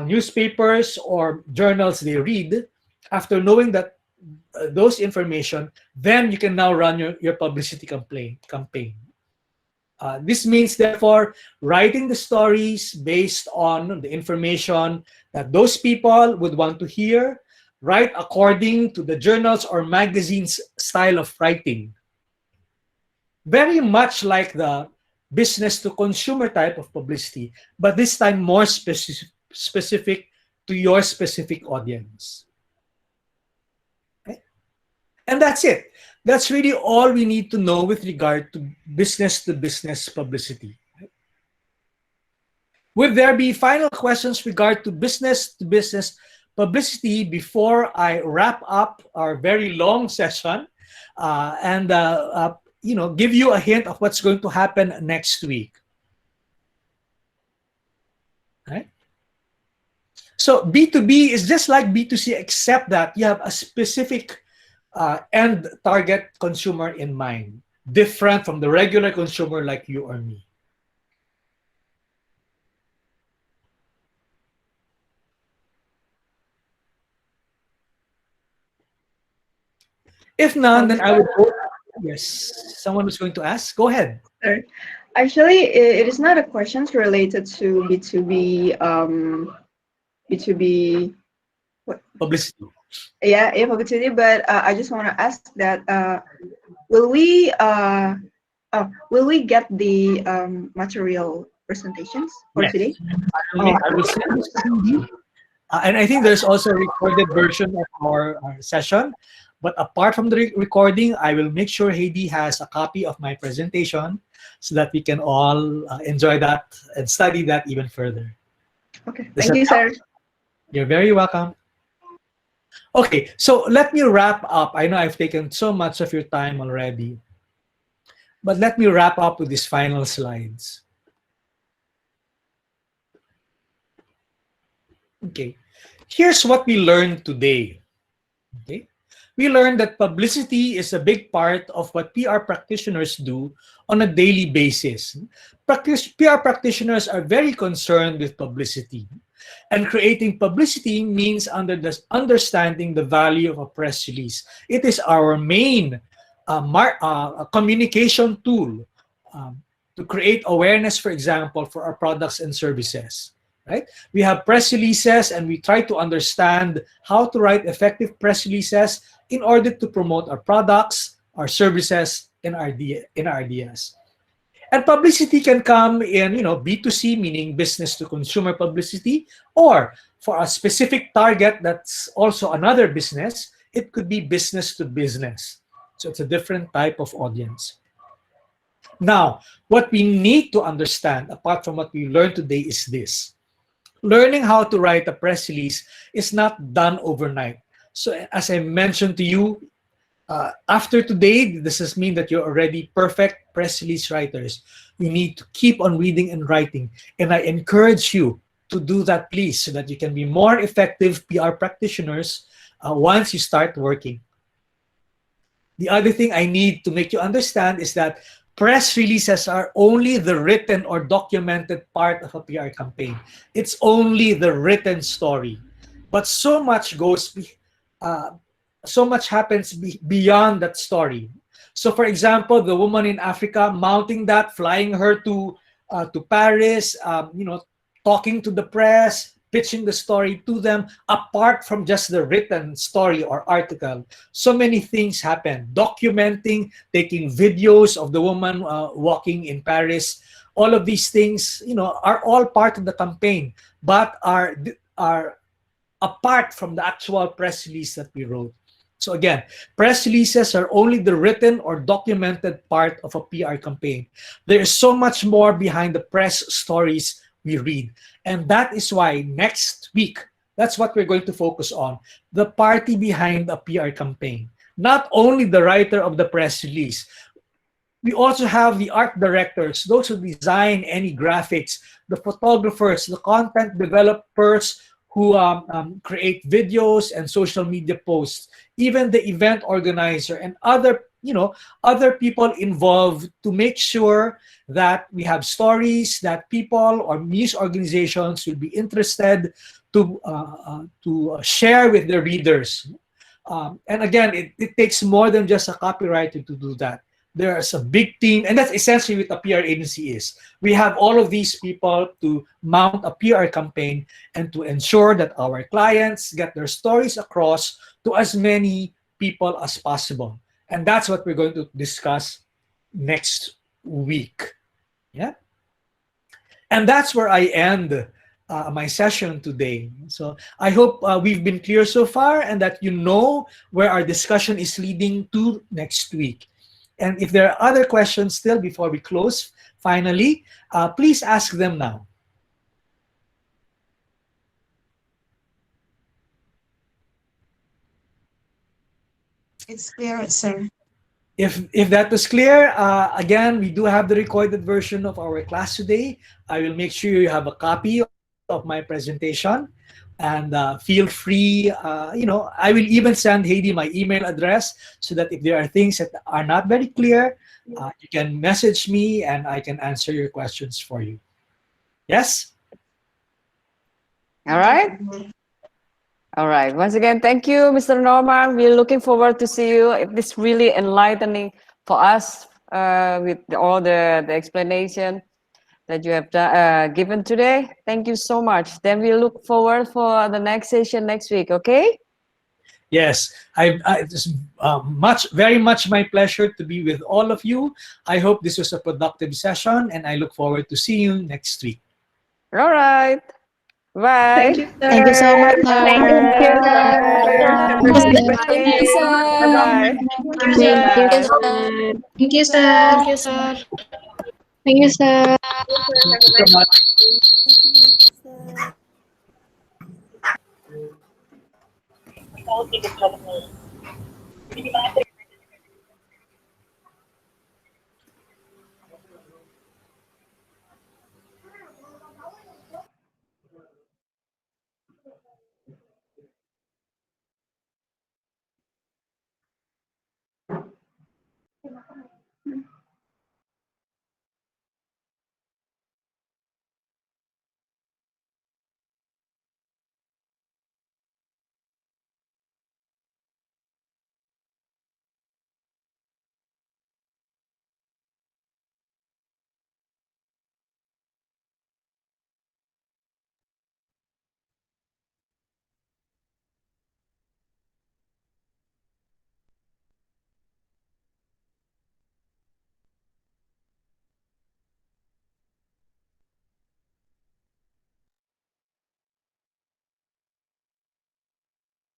newspapers or journals they read. After knowing that those information, then you can now run your publicity campaign. This means, therefore, writing the stories based on the information that those people would want to hear, write according to the journals or magazines' style of writing. Very much like the business-to-consumer type of publicity, but this time more specific to your specific audience. Okay? And that's it. That's really all we need to know with regard to business-to-business publicity. Would there be final questions regard to business-to-business publicity before I wrap up our very long session and give you a hint of what's going to happen next week? Right? So B2B is just like B2C, except that you have a specific end target consumer in mind, different from the regular consumer like you or me. If none, then I would go. Yes, someone was going to ask. Go ahead. Actually, it is not a question related to B2B. B2B. What? Publicity. Yeah, publicity. But I just want to ask that will we get the material presentations for today? I will send you. And I think there's also a recorded version of our session. But apart from the recording, I will make sure Heidi has a copy of my presentation so that we can all enjoy that and study that even further. Okay, thank you, sir. You're very welcome. Okay, so let me wrap up. I know I've taken so much of your time already, but let me wrap up with these final slides. Okay, here's what we learned today. Okay, we learned that publicity is a big part of what PR practitioners do on a daily basis. PR practitioners are very concerned with publicity. And creating publicity means understanding the value of a press release. It is our main communication tool to create awareness, for example, for our products and services. Right? We have press releases and we try to understand how to write effective press releases in order to promote our products, our services, and our ideas. And publicity can come in, B2C, meaning business to consumer publicity, or for a specific target that's also another business, it could be business to business. So it's a different type of audience. Now, what we need to understand, apart from what we learned today, is this. Learning how to write a press release is not done overnight. So as I mentioned to you, after today, this does mean that you're already perfect press release writers. You need to keep on reading and writing. And I encourage you to do that, please, so that you can be more effective PR practitioners once you start working. The other thing I need to make you understand is that press releases are only the written or documented part of a PR campaign. It's only the written story. But so much so much happens beyond that story. So for example, the woman in Africa mounting that, flying her to Paris, talking to the press, pitching the story to them, apart from just the written story or article. So many things happen. Documenting, taking videos of the woman walking in Paris. All of these things, are all part of the campaign, but are apart from the actual press release that we wrote. So again, press releases are only the written or documented part of a PR campaign. There is so much more behind the press stories we read. And that is why next week, that's what we're going to focus on, the party behind a PR campaign. Not only the writer of the press release, we also have the art directors, those who design any graphics, the photographers, the content developers who create videos and social media posts, even the event organizer and other people involved to make sure that we have stories that people or news organizations will be interested to share with their readers. And again, it takes more than just a copywriter to do that. There's a big team, and that's essentially what a PR agency is. We have all of these people to mount a PR campaign and to ensure that our clients get their stories across to as many people as possible. And that's what we're going to discuss next week. Yeah. And that's where I end my session today. So I hope we've been clear so far and that you know where our discussion is leading to next week. And if there are other questions still before we close, finally, please ask them now. It's clear, sir. If that was clear, again, we do have the recorded version of our class today. I will make sure you have a copy of my presentation. And feel free, I will even send Heidi my email address so that if there are things that are not very clear, you can message me and I can answer your questions for you. Yes? All right. All right. Once again, thank you, Mr. Norman. We're looking forward to see you. It's really enlightening for us with all the explanation that you have given today. Thank you so much. Then we look forward for the next session next week, okay? Yes, it's very much my pleasure to be with all of you. I hope this was a productive session and I look forward to seeing you next week. All right. Bye. Thank you, sir. Thank you so much, sir. Thank you, sir. Bye. Thank you, sir. Thank you, sir. Thank you, sir. Thank you so much. Thank you, sir.